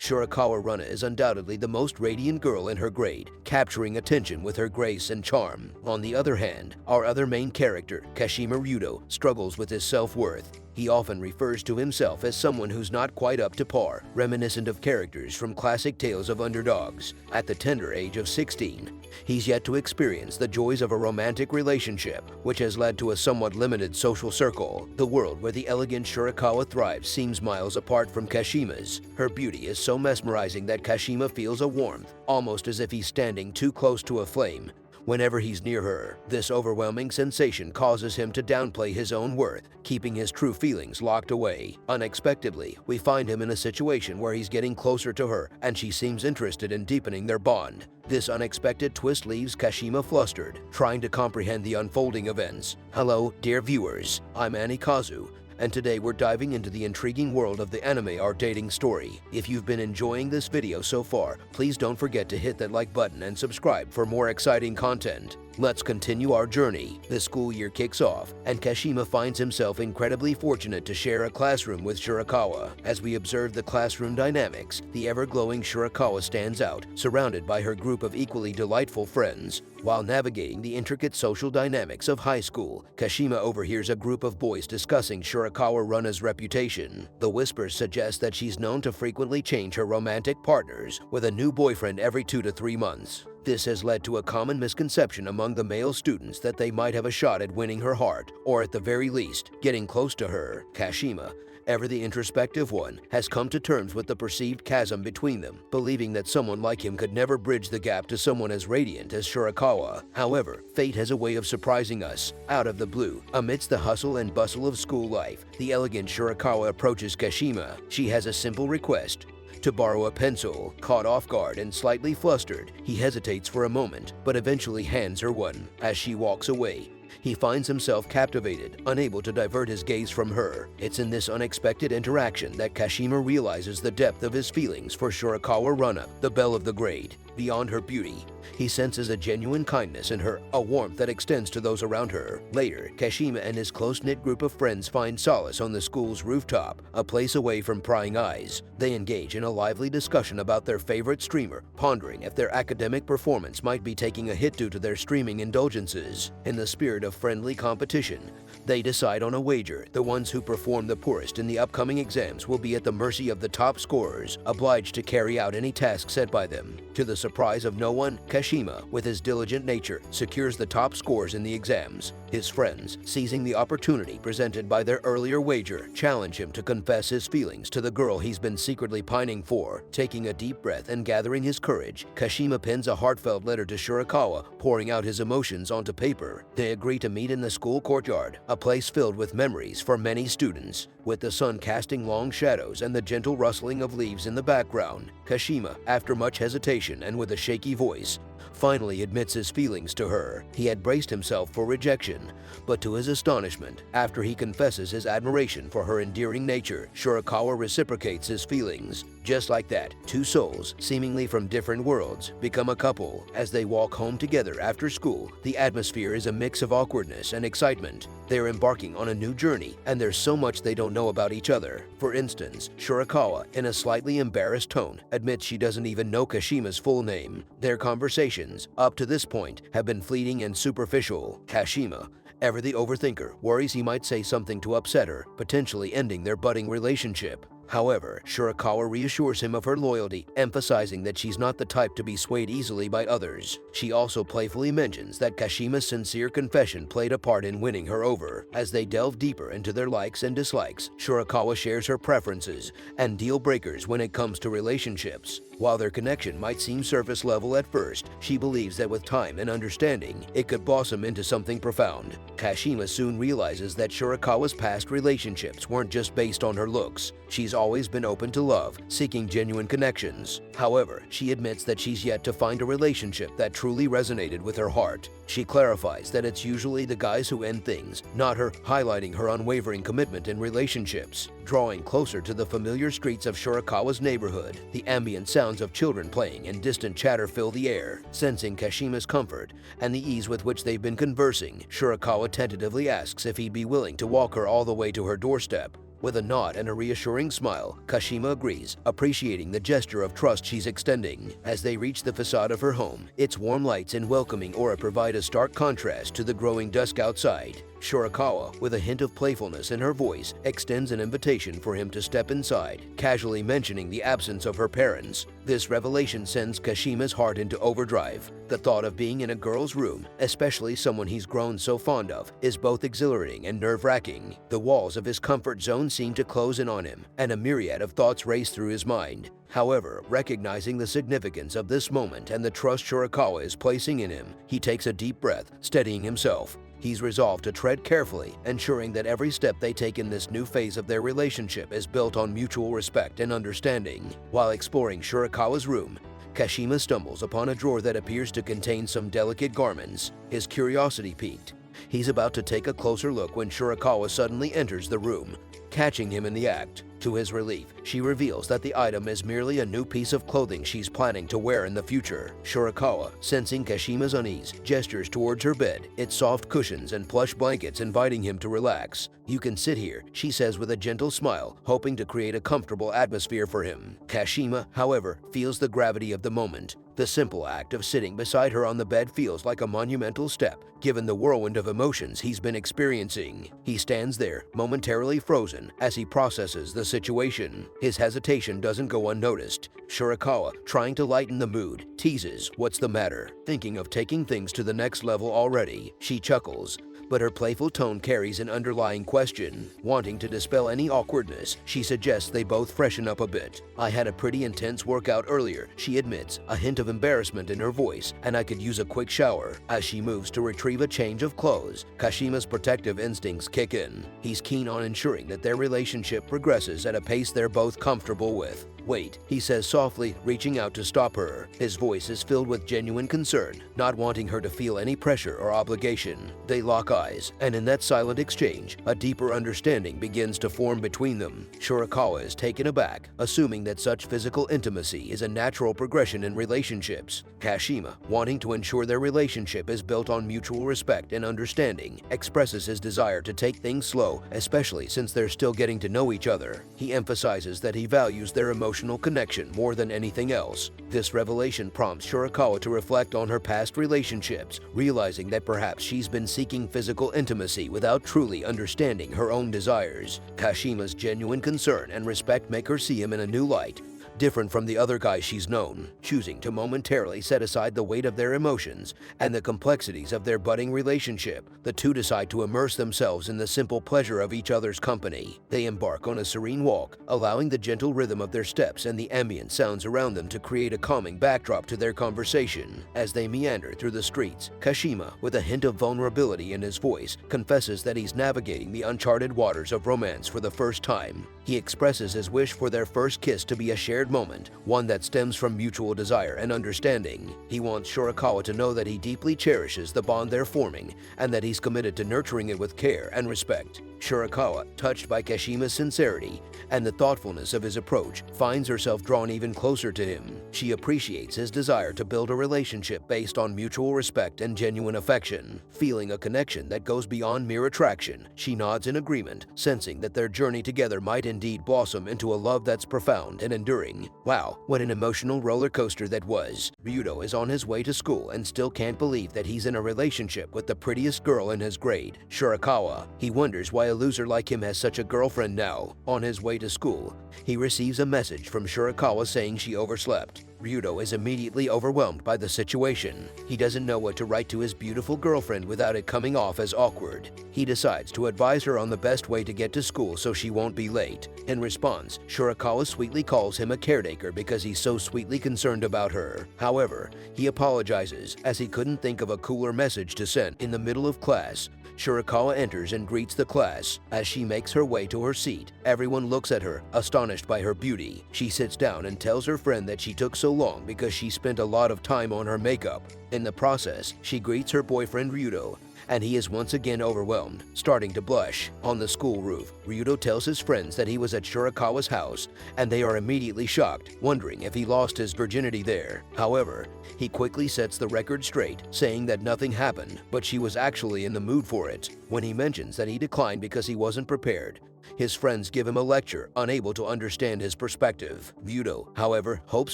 Shirakawa Runa is undoubtedly the most radiant girl in her grade, capturing attention with her grace and charm. On the other hand, our other main character, Kashima Ryudo, struggles with his self-worth. He often refers to himself as someone who's not quite up to par, reminiscent of characters from classic tales of underdogs. At the tender age of 16, he's yet to experience the joys of a romantic relationship, which has led to a somewhat limited social circle. The world where the elegant Shirakawa thrives seems miles apart from Kashima's. Her beauty is so mesmerizing that Kashima feels a warmth, almost as if he's standing too close to a flame. Whenever he's near her, this overwhelming sensation causes him to downplay his own worth, keeping his true feelings locked away. Unexpectedly, we find him in a situation where he's getting closer to her, and she seems interested in deepening their bond. This unexpected twist leaves Kashima flustered, trying to comprehend the unfolding events. Hello, dear viewers, I'm Anikazu, and today we're diving into the intriguing world of the anime art dating story. If you've been enjoying this video so far, please don't forget to hit that like button and subscribe for more exciting content. Let's continue our journey. The school year kicks off, and Kashima finds himself incredibly fortunate to share a classroom with Shirakawa. As we observe the classroom dynamics, the ever-glowing Shirakawa stands out, surrounded by her group of equally delightful friends. While navigating the intricate social dynamics of high school, Kashima overhears a group of boys discussing Shirakawa Runa's reputation. The whispers suggest that she's known to frequently change her romantic partners, with a new boyfriend every 2 to 3 months. This has led to a common misconception among the male students that they might have a shot at winning her heart, or at the very least, getting close to her. Kashima, ever the introspective one, has come to terms with the perceived chasm between them, believing that someone like him could never bridge the gap to someone as radiant as Shirakawa. However, fate has a way of surprising us. Out of the blue, amidst the hustle and bustle of school life, the elegant Shirakawa approaches Kashima. She has a simple request: to borrow a pencil. Caught off guard and slightly flustered, he hesitates for a moment, but eventually hands her one. As she walks away, he finds himself captivated, unable to divert his gaze from her. It's in this unexpected interaction that Kashima realizes the depth of his feelings for Shirakawa Runa, the belle of the grade. Beyond her beauty, he senses a genuine kindness in her, a warmth that extends to those around her. Later, Kashima and his close-knit group of friends find solace on the school's rooftop, a place away from prying eyes. They engage in a lively discussion about their favorite streamer, pondering if their academic performance might be taking a hit due to their streaming indulgences. In the spirit of friendly competition, they decide on a wager. The ones who perform the poorest in the upcoming exams will be at the mercy of the top scorers, obliged to carry out any task set by them. To the surprise of no one, Kashima, with his diligent nature, secures the top scores in the exams. His friends, seizing the opportunity presented by their earlier wager, challenge him to confess his feelings to the girl he's been secretly pining for. Taking a deep breath and gathering his courage, Kashima pens a heartfelt letter to Shirakawa, pouring out his emotions onto paper. They agree to meet in the school courtyard, a place filled with memories for many students. With the sun casting long shadows and the gentle rustling of leaves in the background, Kashima, after much hesitation and with a shaky voice, finally admits his feelings to her. He had braced himself for rejection, but to his astonishment, after he confesses his admiration for her endearing nature, Shirakawa reciprocates his feelings. Just like that, two souls, seemingly from different worlds, become a couple. As they walk home together after school, the atmosphere is a mix of awkwardness and excitement. They're embarking on a new journey, and there's so much they don't know about each other. For instance, Shirakawa, in a slightly embarrassed tone, admits she doesn't even know Kashima's full name. Their conversations, up to this point, have been fleeting and superficial. Kashima, ever the overthinker, worries he might say something to upset her, potentially ending their budding relationship. However, Shirakawa reassures him of her loyalty, emphasizing that she's not the type to be swayed easily by others. She also playfully mentions that Kashima's sincere confession played a part in winning her over. As they delve deeper into their likes and dislikes, Shirakawa shares her preferences and deal breakers when it comes to relationships. While their connection might seem surface level at first, she believes that with time and understanding, it could blossom into something profound. Kashima soon realizes that Shirakawa's past relationships weren't just based on her looks. She's always been open to love, seeking genuine connections. However, she admits that she's yet to find a relationship that truly resonated with her heart. She clarifies that it's usually the guys who end things, not her, highlighting her unwavering commitment in relationships. Drawing closer to the familiar streets of Shirakawa's neighborhood, the ambient sounds of children playing and distant chatter fill the air. Sensing Kashima's comfort and the ease with which they've been conversing, Shirakawa tentatively asks if he'd be willing to walk her all the way to her doorstep. With a nod and a reassuring smile, Kashima agrees, appreciating the gesture of trust she's extending. As they reach the facade of her home, its warm lights and welcoming aura provide a stark contrast to the growing dusk outside. Shirakawa, with a hint of playfulness in her voice, extends an invitation for him to step inside, casually mentioning the absence of her parents. This revelation sends Kashima's heart into overdrive. The thought of being in a girl's room, especially someone he's grown so fond of, is both exhilarating and nerve-wracking. The walls of his comfort zone seem to close in on him, and a myriad of thoughts race through his mind. However, recognizing the significance of this moment and the trust Shirakawa is placing in him, he takes a deep breath, steadying himself. He's resolved to tread carefully, ensuring that every step they take in this new phase of their relationship is built on mutual respect and understanding. While exploring Shirakawa's room, Kashima stumbles upon a drawer that appears to contain some delicate garments. His curiosity piqued. He's about to take a closer look when Shirakawa suddenly enters the room, catching him in the act. To his relief, she reveals that the item is merely a new piece of clothing she's planning to wear in the future. Shirakawa, sensing Kashima's unease, gestures towards her bed, its soft cushions and plush blankets inviting him to relax. "You can sit here," she says with a gentle smile, hoping to create a comfortable atmosphere for him. Kashima, however, feels the gravity of the moment. The simple act of sitting beside her on the bed feels like a monumental step, given the whirlwind of emotions he's been experiencing. He stands there, momentarily frozen, as he processes the situation. His hesitation doesn't go unnoticed. Shirakawa, trying to lighten the mood, teases, "What's the matter? Thinking of taking things to the next level already?" She chuckles, but her playful tone carries an underlying question. Wanting to dispel any awkwardness, she suggests they both freshen up a bit. "I had a pretty intense workout earlier," she admits, a hint of embarrassment in her voice, "and I could use a quick shower." As she moves to retrieve a change of clothes, Kashima's protective instincts kick in. He's keen on ensuring that their relationship progresses at a pace they're both comfortable with. "Wait," he says softly, reaching out to stop her. His voice is filled with genuine concern, not wanting her to feel any pressure or obligation. They lock eyes, and in that silent exchange, a deeper understanding begins to form between them. Shirakawa is taken aback, assuming that such physical intimacy is a natural progression in relationships. Kashima, wanting to ensure their relationship is built on mutual respect and understanding, expresses his desire to take things slow, especially since they're still getting to know each other. He emphasizes that he values their emotional connection more than anything else. This revelation prompts Shirakawa to reflect on her past relationships, realizing that perhaps she's been seeking physical intimacy without truly understanding her own desires. Kashima's genuine concern and respect make her see him in a new light, different from the other guys she's known. Choosing to momentarily set aside the weight of their emotions and the complexities of their budding relationship, the two decide to immerse themselves in the simple pleasure of each other's company. They embark on a serene walk, allowing the gentle rhythm of their steps and the ambient sounds around them to create a calming backdrop to their conversation. As they meander through the streets, Kashima, with a hint of vulnerability in his voice, confesses that he's navigating the uncharted waters of romance for the first time. He expresses his wish for their first kiss to be a shared moment, one that stems from mutual desire and understanding. He wants Shirakawa to know that he deeply cherishes the bond they're forming and that he's committed to nurturing it with care and respect. Shirakawa, touched by Kashima's sincerity and the thoughtfulness of his approach, finds herself drawn even closer to him. She appreciates his desire to build a relationship based on mutual respect and genuine affection. Feeling a connection that goes beyond mere attraction, she nods in agreement, sensing that their journey together might indeed blossom into a love that's profound and enduring. Wow, what an emotional roller coaster that was. Ryudo is on his way to school and still can't believe that he's in a relationship with the prettiest girl in his grade, Shirakawa. He wonders why a loser like him has such a girlfriend now. On his way to school, he receives a message from Shirakawa saying she overslept. Ryudo is immediately overwhelmed by the situation. He doesn't know what to write to his beautiful girlfriend without it coming off as awkward. He decides to advise her on the best way to get to school so she won't be late. In response, Shirakawa sweetly calls him a caretaker because he's so sweetly concerned about her. However, he apologizes as he couldn't think of a cooler message to send in the middle of class. Shirakawa enters and greets the class. As she makes her way to her seat, everyone looks at her, astonished by her beauty. She sits down and tells her friend that she took so long because she spent a lot of time on her makeup. In the process, she greets her boyfriend Ryudo, and he is once again overwhelmed, starting to blush. On the school roof, Ryudo tells his friends that he was at Shirakawa's house, and they are immediately shocked, wondering if he lost his virginity there. However, he quickly sets the record straight, saying that nothing happened, but she was actually in the mood for it. When he mentions that he declined because he wasn't prepared, His friends give him a lecture, unable to understand his perspective. Ryudo, however, hopes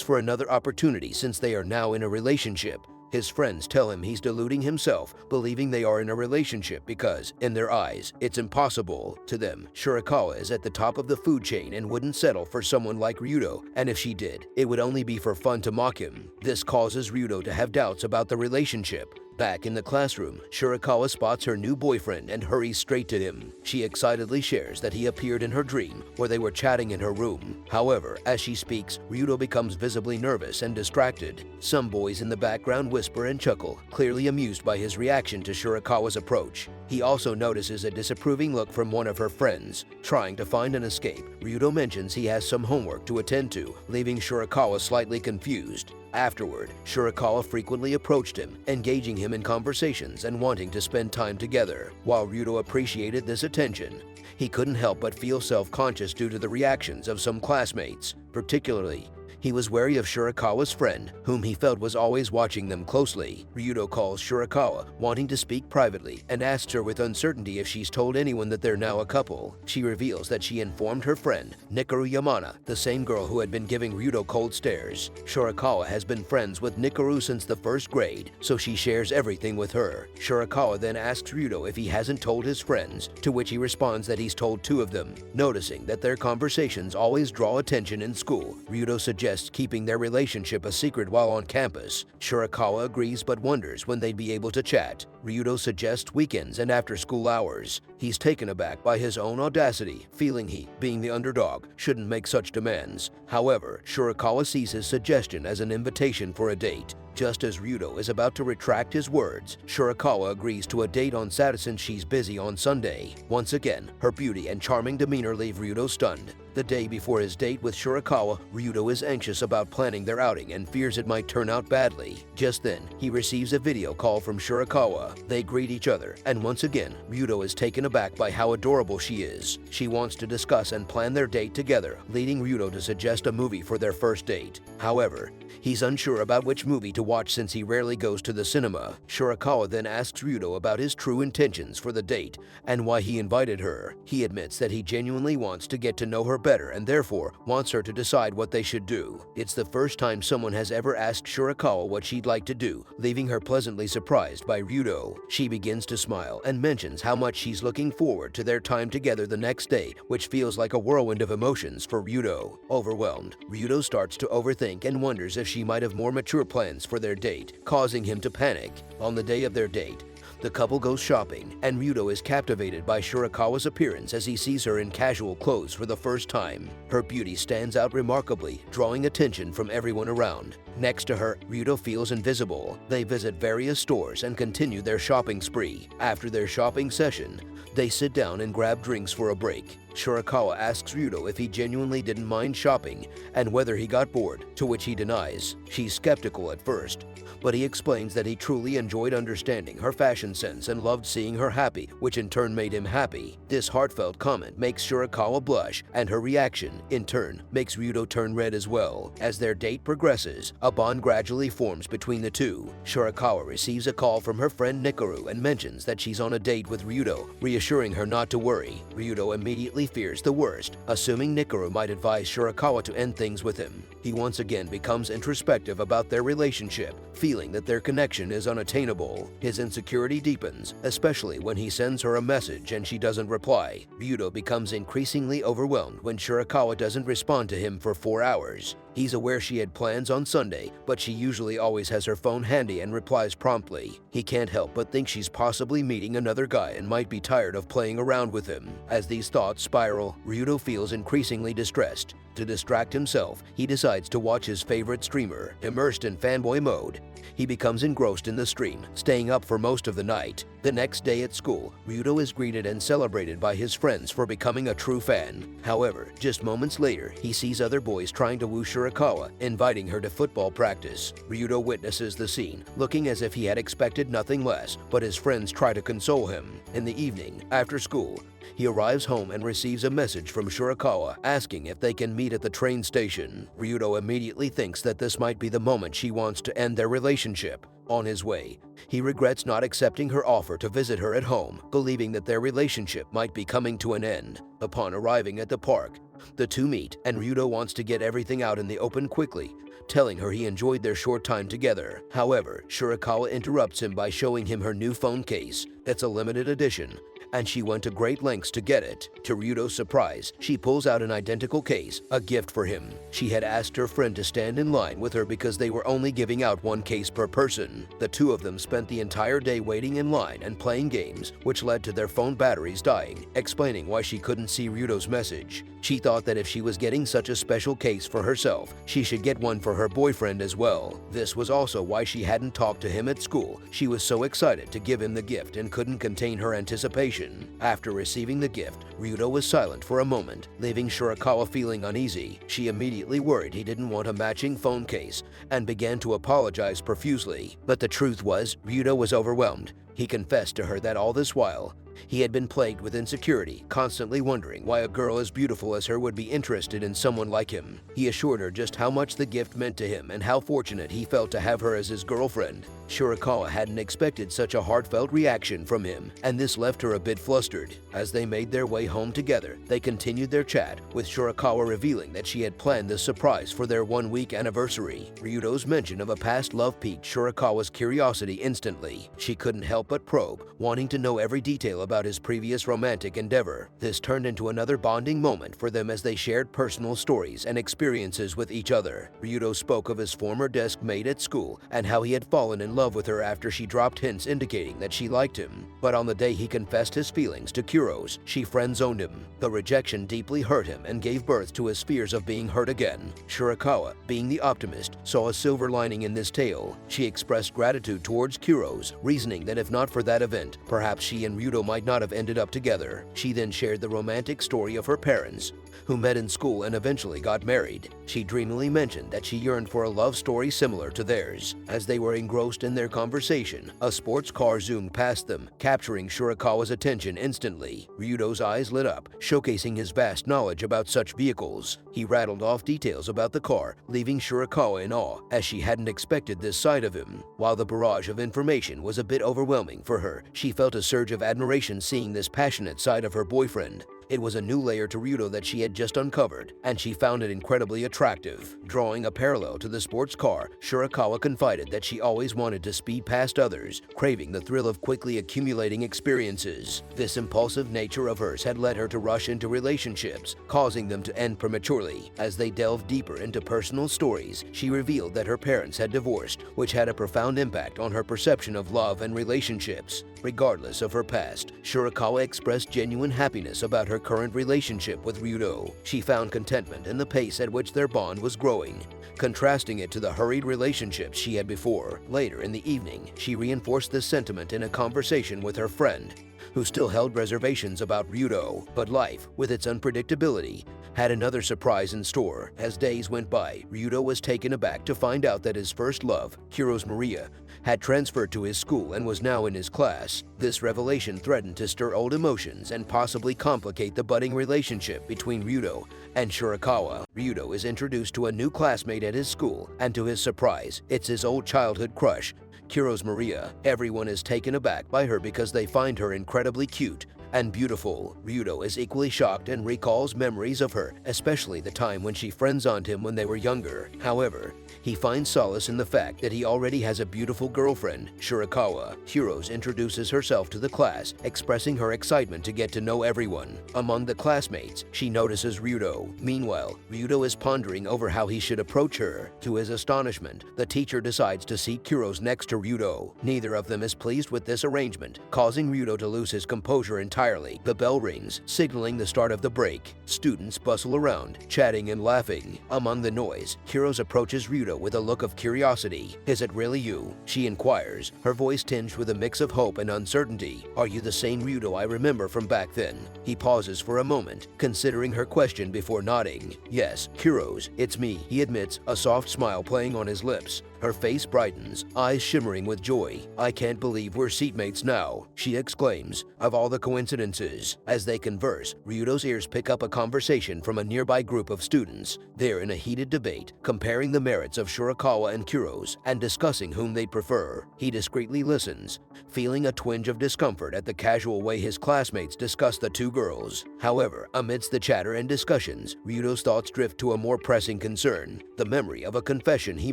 for another opportunity since they are now in a relationship. His friends tell him he's deluding himself, believing they are in a relationship because, in their eyes, it's impossible. To them, Shirakawa is at the top of the food chain and wouldn't settle for someone like Ryudo, and if she did, it would only be for fun to mock him. This causes Ryudo to have doubts about the relationship. Back in the classroom, Shirakawa spots her new boyfriend and hurries straight to him. She excitedly shares that he appeared in her dream, where they were chatting in her room. However, as she speaks, Ryudo becomes visibly nervous and distracted. Some boys in the background whisper and chuckle, clearly amused by his reaction to Shirakawa's approach. He also notices a disapproving look from one of her friends. Trying to find an escape, Ryudo mentions he has some homework to attend to, leaving Shirakawa slightly confused. Afterward, Shirakawa frequently approached him, engaging him in conversations and wanting to spend time together. While Ryudo appreciated this attention, he couldn't help but feel self-conscious due to the reactions of some classmates. Particularly, he was wary of Shirakawa's friend, whom he felt was always watching them closely. Ryudo calls Shirakawa, wanting to speak privately, and asks her with uncertainty if she's told anyone that they're now a couple. She reveals that she informed her friend, Nikaru Yamana, the same girl who had been giving Ryudo cold stares. Shirakawa has been friends with Nikaru since the first grade, so she shares everything with her. Shirakawa then asks Ryudo if he hasn't told his friends, to which he responds that he's told 2 of them. Noticing that their conversations always draw attention in school, Ryudo suggests keeping their relationship a secret while on campus. Shirakawa agrees but wonders when they'd be able to chat. Ryudo suggests weekends and after school hours. He's taken aback by his own audacity, feeling he, being the underdog, shouldn't make such demands. However, Shirakawa sees his suggestion as an invitation for a date. Just as Ryudo is about to retract his words, Shirakawa agrees to a date on Saturday since she's busy on Sunday. Once again, her beauty and charming demeanor leave Ryudo stunned. The day before his date with Shirakawa, Ryudo is anxious about planning their outing and fears it might turn out badly. Just then, he receives a video call from Shirakawa. They greet each other, and once again, Ryudo is taken aback by how adorable she is. She wants to discuss and plan their date together, leading Ryudo to suggest a movie for their first date. However, he's unsure about which movie to watch since he rarely goes to the cinema. Shirakawa then asks Ryudo about his true intentions for the date and why he invited her. He admits that he genuinely wants to get to know her better and therefore wants her to decide what they should do. It's the first time someone has ever asked Shirakawa what she'd like to do, leaving her pleasantly surprised by Ryudo. She begins to smile and mentions how much she's looking forward to their time together the next day, which feels like a whirlwind of emotions for Ryudo. Overwhelmed, Ryudo starts to overthink and wonders if she might have more mature plans for their date, causing him to panic. On the day of their date, the couple goes shopping, and Ryudo is captivated by Shirakawa's appearance as he sees her in casual clothes for the first time. Her beauty stands out remarkably, drawing attention from everyone around. Next to her, Ryudo feels invisible. They visit various stores and continue their shopping spree. After their shopping session, they sit down and grab drinks for a break. Shirakawa asks Ryudo if he genuinely didn't mind shopping and whether he got bored, to which he denies. She's skeptical at first, but he explains that he truly enjoyed understanding her fashion sense and loved seeing her happy, which in turn made him happy. This heartfelt comment makes Shirakawa blush, and her reaction, in turn, makes Ryudo turn red as well. As their date progresses, a bond gradually forms between the two. Shirakawa receives a call from her friend Nikaru and mentions that she's on a date with Ryudo, reassuring her not to worry. Ryudo immediately fears the worst, assuming Nikaru might advise Shirakawa to end things with him. He once again becomes introspective about their relationship, feeling that their connection is unattainable. His insecurity deepens, especially when he sends her a message and she doesn't reply. Ryudo becomes increasingly overwhelmed when Shirakawa doesn't respond to him for 4 hours. He's aware she had plans on Sunday, but she usually always has her phone handy and replies promptly. He can't help but think she's possibly meeting another guy and might be tired of playing around with him. As these thoughts spiral, Ryudo feels increasingly distressed. To distract himself, he decides to watch his favorite streamer. Immersed in fanboy mode, he becomes engrossed in the stream, staying up for most of the night. The next day at school, Ryudo is greeted and celebrated by his friends for becoming a true fan. However, just moments later, he sees other boys trying to woo Shirakawa, inviting her to football practice. Ryudo witnesses the scene, looking as if he had expected nothing less, but his friends try to console him. In the evening, after school, he arrives home and receives a message from Shirakawa asking if they can meet at the train station. Ryudo immediately thinks that this might be the moment she wants to end their relationship. On his way, he regrets not accepting her offer to visit her at home, believing that their relationship might be coming to an end. Upon arriving at the park, the two meet, and Ryudo wants to get everything out in the open quickly, telling her he enjoyed their short time together. However, Shirakawa interrupts him by showing him her new phone case. It's a limited edition, and she went to great lengths to get it. To Ryudo's surprise, she pulls out an identical case, a gift for him. She had asked her friend to stand in line with her because they were only giving out one case per person. The two of them spent the entire day waiting in line and playing games, which led to their phone batteries dying, explaining why she couldn't see Ryudo's message. She thought that if she was getting such a special case for herself, she should get one for her boyfriend as well. This was also why she hadn't talked to him at school. She was so excited to give him the gift and couldn't contain her anticipation. After receiving the gift, Ryudo was silent for a moment, leaving Shirakawa feeling uneasy. She immediately worried he didn't want a matching phone case and began to apologize profusely. But the truth was, Ryudo was overwhelmed. He confessed to her that all this while, he had been plagued with insecurity, constantly wondering why a girl as beautiful as her would be interested in someone like him. He assured her just how much the gift meant to him and how fortunate he felt to have her as his girlfriend. Shirakawa hadn't expected such a heartfelt reaction from him, and this left her a bit flustered. As they made their way home together, they continued their chat, with Shirakawa revealing that she had planned this surprise for their one-week anniversary. Ryudo's mention of a past love piqued Shirakawa's curiosity instantly. She couldn't help but probe, wanting to know every detail about his previous romantic endeavor. This turned into another bonding moment for them as they shared personal stories and experiences with each other. Ryudo spoke of his former desk mate at school and how he had fallen in love with her after she dropped hints indicating that she liked him. But on the day he confessed his feelings to Kuro's, she friend-zoned him. The rejection deeply hurt him and gave birth to his fears of being hurt again. Shirakawa, being the optimist, saw a silver lining in this tale. She expressed gratitude towards Kuro's, reasoning that if not for that event, perhaps she and Ryudo might not have ended up together. She then shared the romantic story of her parents, who met in school and eventually got married. She dreamily mentioned that she yearned for a love story similar to theirs. As they were engrossed in their conversation, a sports car zoomed past them, capturing Shirakawa's attention instantly. Ryudo's eyes lit up, showcasing his vast knowledge about such vehicles. He rattled off details about the car, leaving Shirakawa in awe, as she hadn't expected this side of him. While the barrage of information was a bit overwhelming for her, she felt a surge of admiration seeing this passionate side of her boyfriend. It was a new layer to Ryudo that she had just uncovered, and she found it incredibly attractive. Drawing a parallel to the sports car, Shirakawa confided that she always wanted to speed past others, craving the thrill of quickly accumulating experiences. This impulsive nature of hers had led her to rush into relationships, causing them to end prematurely. As they delved deeper into personal stories, she revealed that her parents had divorced, which had a profound impact on her perception of love and relationships. Regardless of her past, Shirakawa expressed genuine happiness about her current relationship with Ryudo. She found contentment in the pace at which their bond was growing, contrasting it to the hurried relationships she had before. Later in the evening, she reinforced this sentiment in a conversation with her friend, who still held reservations about Ryudo. But life, with its unpredictability, had another surprise in store. As days went by, Ryudo was taken aback to find out that his first love, Kuro's Maria, had transferred to his school and was now in his class. This revelation threatened to stir old emotions and possibly complicate the budding relationship between Ryudo and Shirakawa. Ryudo is introduced to a new classmate at his school, and to his surprise, it's his old childhood crush, Kuro's Maria. Everyone is taken aback by her because they find her incredibly cute and beautiful. Ryudo is equally shocked and recalls memories of her, especially the time when she friend-zoned him when they were younger. However, he finds solace in the fact that he already has a beautiful girlfriend, Shirakawa. Kuros introduces herself to the class, expressing her excitement to get to know everyone. Among the classmates, she notices Ryudo. Meanwhile, Ryudo is pondering over how he should approach her. To his astonishment, the teacher decides to seat Kuros next to Ryudo. Neither of them is pleased with this arrangement, causing Ryudo to lose his composure entirely. The bell rings, signaling the start of the break. Students bustle around, chatting and laughing. Among the noise, Kuros approaches Ryudo with a look of curiosity. "Is it really you?" she inquires, her voice tinged with a mix of hope and uncertainty. "Are you the same Ryudo I remember from back then?" He pauses for a moment, considering her question before nodding. "Yes, Kuros, it's me," he admits, a soft smile playing on his lips. Her face brightens, eyes shimmering with joy. "I can't believe we're seatmates now," she exclaims, "of all the coincidences." As they converse, Ryudo's ears pick up a conversation from a nearby group of students. They're in a heated debate, comparing the merits of Shirakawa and Kuros and discussing whom they prefer. He discreetly listens, feeling a twinge of discomfort at the casual way his classmates discuss the two girls. However, amidst the chatter and discussions, Ryudo's thoughts drift to a more pressing concern. The memory of a confession he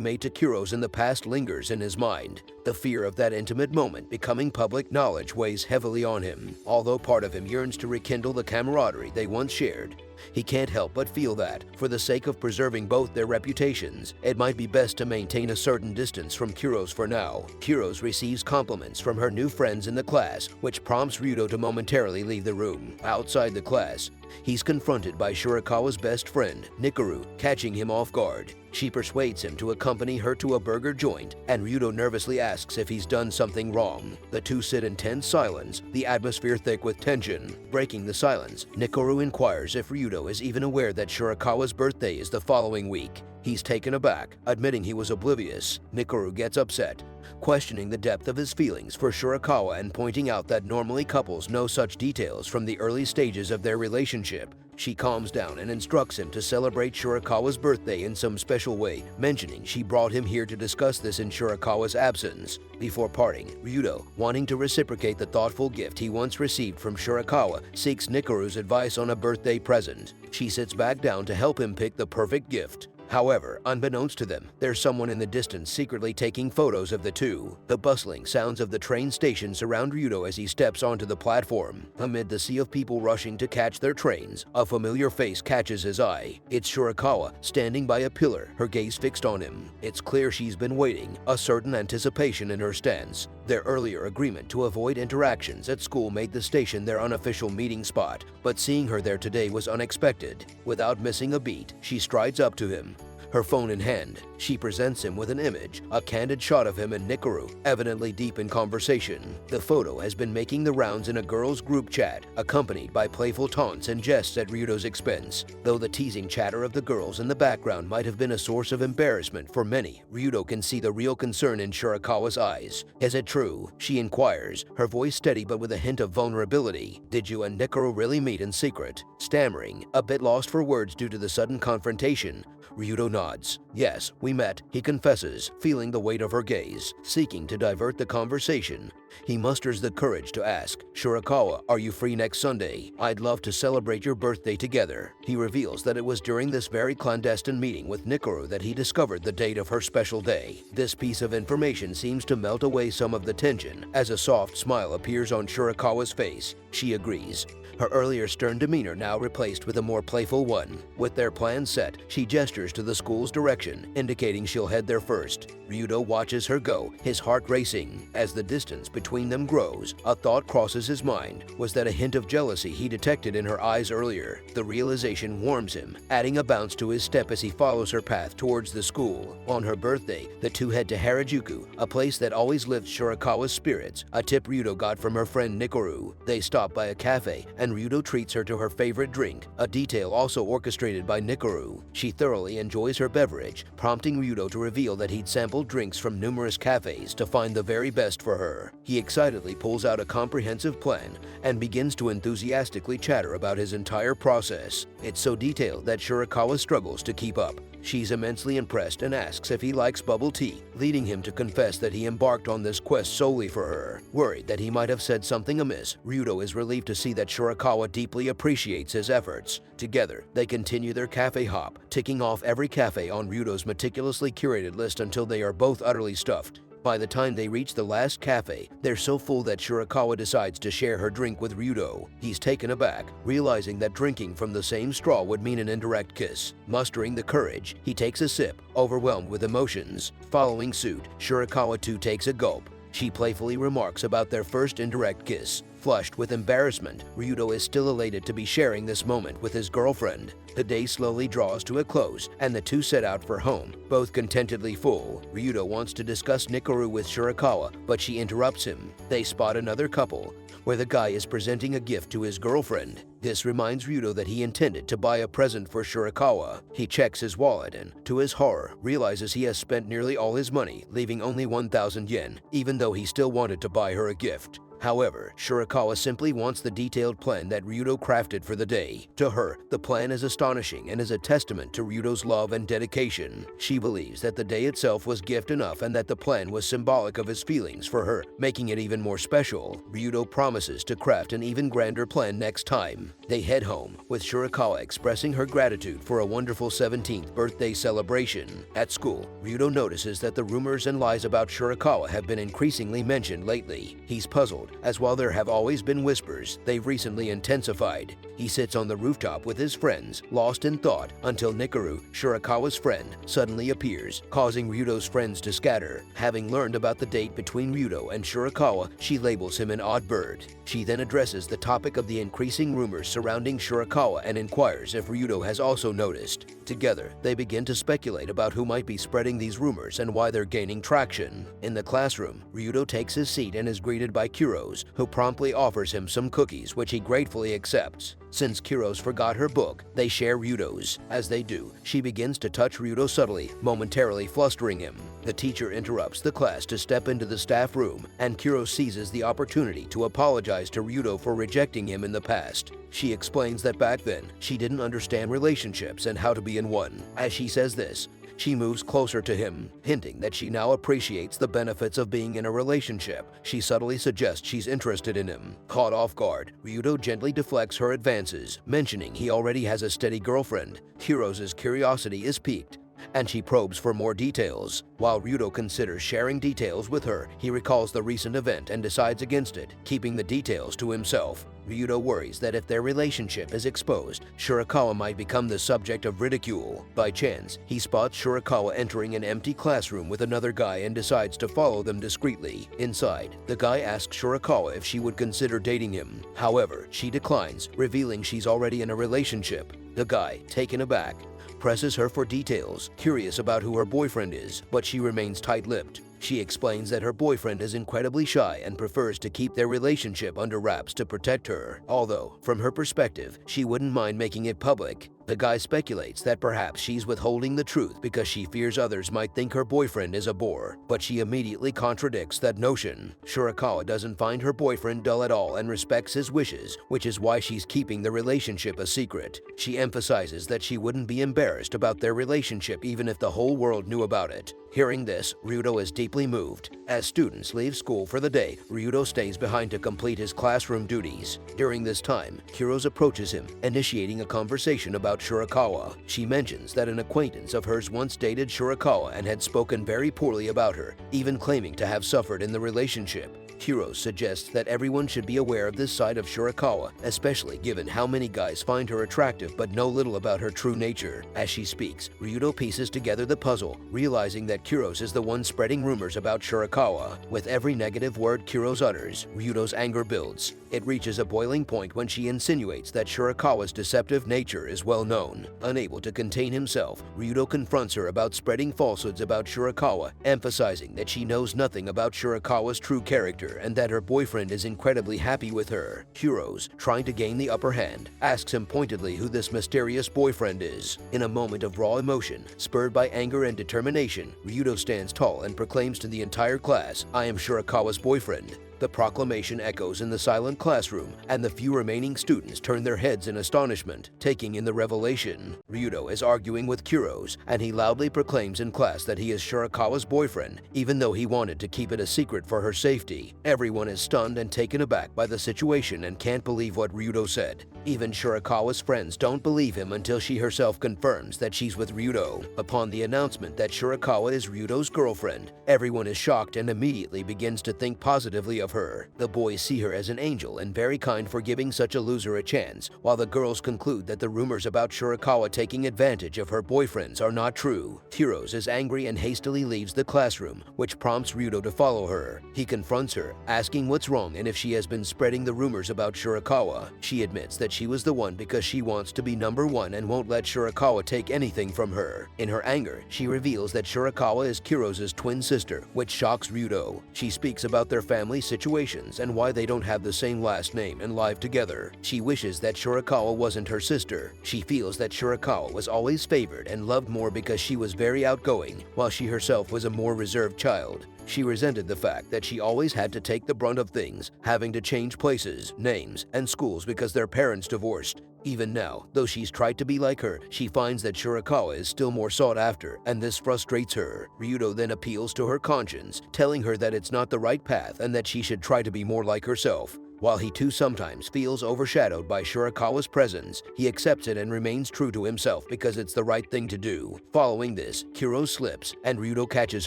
made to Kuros in the past lingers in his mind. The fear of that intimate moment becoming public knowledge weighs heavily on him. Although part of him yearns to rekindle the camaraderie they once shared, he can't help but feel that, for the sake of preserving both their reputations, it might be best to maintain a certain distance from Kuros for now. Kuros receives compliments from her new friends in the class, which prompts Ryudo to momentarily leave the room. Outside the class, he's confronted by Shirakawa's best friend, Nikaru, catching him off guard. She persuades him to accompany her to a burger joint, and Ryudo nervously asks if he's done something wrong. The two sit in tense silence, the atmosphere thick with tension. Breaking the silence, Nikaru inquires if Ryudo is even aware that Shirakawa's birthday is the following week. He's taken aback, admitting he was oblivious. Nikaru gets upset, questioning the depth of his feelings for Shirakawa and pointing out that normally couples know such details from the early stages of their relationship. She calms down and instructs him to celebrate Shirakawa's birthday in some special way, mentioning she brought him here to discuss this in Shirakawa's absence. Before parting, Ryudo, wanting to reciprocate the thoughtful gift he once received from Shirakawa, seeks Nikaru's advice on a birthday present. She sits back down to help him pick the perfect gift. However, unbeknownst to them, there's someone in the distance secretly taking photos of the two. The bustling sounds of the train station surround Ryudo as he steps onto the platform. Amid the sea of people rushing to catch their trains, a familiar face catches his eye. It's Shirakawa, standing by a pillar, her gaze fixed on him. It's clear she's been waiting, a certain anticipation in her stance. Their earlier agreement to avoid interactions at school made the station their unofficial meeting spot, but seeing her there today was unexpected. Without missing a beat, she strides up to him. Her phone in hand, she presents him with an image, a candid shot of him and Nikaru, evidently deep in conversation. The photo has been making the rounds in a girls' group chat, accompanied by playful taunts and jests at Ryudo's expense. Though the teasing chatter of the girls in the background might have been a source of embarrassment for many, Ryudo can see the real concern in Shirakawa's eyes. Is it true? She inquires, her voice steady but with a hint of vulnerability. Did you and Nikaru really meet in secret? Stammering, a bit lost for words due to the sudden confrontation, Ryudo nods. Yes, we met, he confesses, feeling the weight of her gaze. Seeking to divert the conversation, he musters the courage to ask, "Shirakawa, are you free next Sunday? I'd love to celebrate your birthday together." He reveals that it was during this very clandestine meeting with Nikaru that he discovered the date of her special day. This piece of information seems to melt away some of the tension, as a soft smile appears on Shirakawa's face. She agrees, her earlier stern demeanor now replaced with a more playful one. With their plans set, she gestures to the school's direction, indicating she'll head there first. Ryudo watches her go, his heart racing. As the distance between them grows, a thought crosses his mind. Was that a hint of jealousy he detected in her eyes earlier? The realization warms him, adding a bounce to his step as he follows her path towards the school. On her birthday, the two head to Harajuku, a place that always lifts Shirakawa's spirits, a tip Ryudo got from her friend Nikaru. They stop by a cafe, and Ryudo treats her to her favorite drink, a detail also orchestrated by Nikaru. She thoroughly enjoys her beverage, prompting Ryudo to reveal that he'd sampled drinks from numerous cafes to find the very best for her. He excitedly pulls out a comprehensive plan and begins to enthusiastically chatter about his entire process. It's so detailed that Shirakawa struggles to keep up. She's immensely impressed and asks if he likes bubble tea, leading him to confess that he embarked on this quest solely for her. Worried that he might have said something amiss, Ryudo is relieved to see that Shirakawa deeply appreciates his efforts. Together, they continue their cafe hop, ticking off every cafe on Ryudo's meticulously curated list until they are both utterly stuffed. By the time they reach the last cafe, they're so full that Shirakawa decides to share her drink with Ryudo. He's taken aback, realizing that drinking from the same straw would mean an indirect kiss. Mustering the courage, he takes a sip, overwhelmed with emotions. Following suit, Shirakawa too takes a gulp. She playfully remarks about their first indirect kiss, Flushed with embarrassment, Ryudo is still elated to be sharing this moment with his girlfriend. The day slowly draws to a close, and the two set out for home, both contentedly full. Ryudo wants to discuss Nikaru with Shirakawa, but she interrupts him. They spot another couple, where the guy is presenting a gift to his girlfriend. This reminds Ryudo that he intended to buy a present for Shirakawa. He checks his wallet and, to his horror, realizes he has spent nearly all his money, leaving only 1,000 yen, even though he still wanted to buy her a gift. However, Shirakawa simply wants the detailed plan that Ryudo crafted for the day. To her, the plan is astonishing and is a testament to Ryudo's love and dedication. She believes that the day itself was gift enough and that the plan was symbolic of his feelings for her, making it even more special. Ryudo promises to craft an even grander plan next time. They head home, with Shirakawa expressing her gratitude for a wonderful 17th birthday celebration. At school, Ryudo notices that the rumors and lies about Shirakawa have been increasingly mentioned lately. He's puzzled, as while there have always been whispers, they've recently intensified. He sits on the rooftop with his friends, lost in thought, until Nikaru, Shirakawa's friend, suddenly appears, causing Ryudo's friends to scatter. Having learned about the date between Ryudo and Shirakawa, she labels him an odd bird. She then addresses the topic of the increasing rumors surrounding Shirakawa and inquires if Ryudo has also noticed. Together, they begin to speculate about who might be spreading these rumors and why they're gaining traction. In the classroom, Ryudo takes his seat and is greeted by Kuros, who promptly offers him some cookies, which he gratefully accepts. Since Kuros forgot her book, they share Ryudo's. As they do, she begins to touch Ryudo subtly, momentarily flustering him. The teacher interrupts the class to step into the staff room, and Kuros seizes the opportunity to apologize to Ryudo for rejecting him in the past. She explains that back then, she didn't understand relationships and how to be in one. As she says this, she moves closer to him, hinting that she now appreciates the benefits of being in a relationship. She subtly suggests she's interested in him. Caught off guard, Ryudo gently deflects her advances, mentioning he already has a steady girlfriend. Kuros' curiosity is piqued, and she probes for more details. While Ryudo considers sharing details with her, he recalls the recent event and decides against it, keeping the details to himself. Ryudo worries that if their relationship is exposed, Shirakawa might become the subject of ridicule. By chance, he spots Shirakawa entering an empty classroom with another guy and decides to follow them discreetly. Inside, the guy asks Shirakawa if she would consider dating him. However, she declines, revealing she's already in a relationship. The guy, taken aback, presses her for details, curious about who her boyfriend is, but she remains tight-lipped. She explains that her boyfriend is incredibly shy and prefers to keep their relationship under wraps to protect her, although, from her perspective, she wouldn't mind making it public. The guy speculates that perhaps she's withholding the truth because she fears others might think her boyfriend is a bore, but she immediately contradicts that notion. Shirakawa doesn't find her boyfriend dull at all and respects his wishes, which is why she's keeping the relationship a secret. She emphasizes that she wouldn't be embarrassed about their relationship even if the whole world knew about it. Hearing this, Ryudo is deeply moved. As students leave school for the day, Ryudo stays behind to complete his classroom duties. During this time, Kuros approaches him, initiating a conversation about Shirakawa. She mentions that an acquaintance of hers once dated Shirakawa and had spoken very poorly about her, even claiming to have suffered in the relationship. Kuros suggests that everyone should be aware of this side of Shirakawa, especially given how many guys find her attractive but know little about her true nature. As she speaks, Ryudo pieces together the puzzle, realizing that Kuros is the one spreading rumors about Shirakawa. With every negative word Kuros utters, Ryudo's anger builds. It reaches a boiling point when she insinuates that Shirakawa's deceptive nature is well known. Unable to contain himself, Ryudo confronts her about spreading falsehoods about Shirakawa, emphasizing that she knows nothing about Shirakawa's true character and that her boyfriend is incredibly happy with her. Kuros, trying to gain the upper hand, asks him pointedly who this mysterious boyfriend is. In a moment of raw emotion, spurred by anger and determination, Ryudo stands tall and proclaims to the entire class, "I am Shirakawa's boyfriend." The proclamation echoes in the silent classroom, and the few remaining students turn their heads in astonishment, taking in the revelation. Ryudo is arguing with Kuros, and he loudly proclaims in class that he is Shirakawa's boyfriend, even though he wanted to keep it a secret for her safety. Everyone is stunned and taken aback by the situation and can't believe what Ryudo said. Even Shirakawa's friends don't believe him until she herself confirms that she's with Ryudo. Upon the announcement that Shirakawa is Ryudo's girlfriend, everyone is shocked and immediately begins to think positively of her. The boys see her as an angel and very kind for giving such a loser a chance, while the girls conclude that the rumors about Shirakawa taking advantage of her boyfriends are not true. Heroes is angry and hastily leaves the classroom, which prompts Ryudo to follow her. He confronts her, asking what's wrong and if she has been spreading the rumors about Shirakawa. She admits that she was the one because she wants to be number one and won't let Shirakawa take anything from her. In her anger, she reveals that Shirakawa is Kuro's twin sister, which shocks Ryudo. She speaks about their family situations and why they don't have the same last name and live together. She wishes that Shirakawa wasn't her sister. She feels that Shirakawa was always favored and loved more because she was very outgoing, while she herself was a more reserved child. She resented the fact that she always had to take the brunt of things, having to change places, names, and schools because their parents divorced. Even now, though she's tried to be like her, she finds that Shirakawa is still more sought after, and this frustrates her. Ryudo then appeals to her conscience, telling her that it's not the right path and that she should try to be more like herself. While he too sometimes feels overshadowed by Shirakawa's presence, he accepts it and remains true to himself because it's the right thing to do. Following this, Kuro slips and Ryudo catches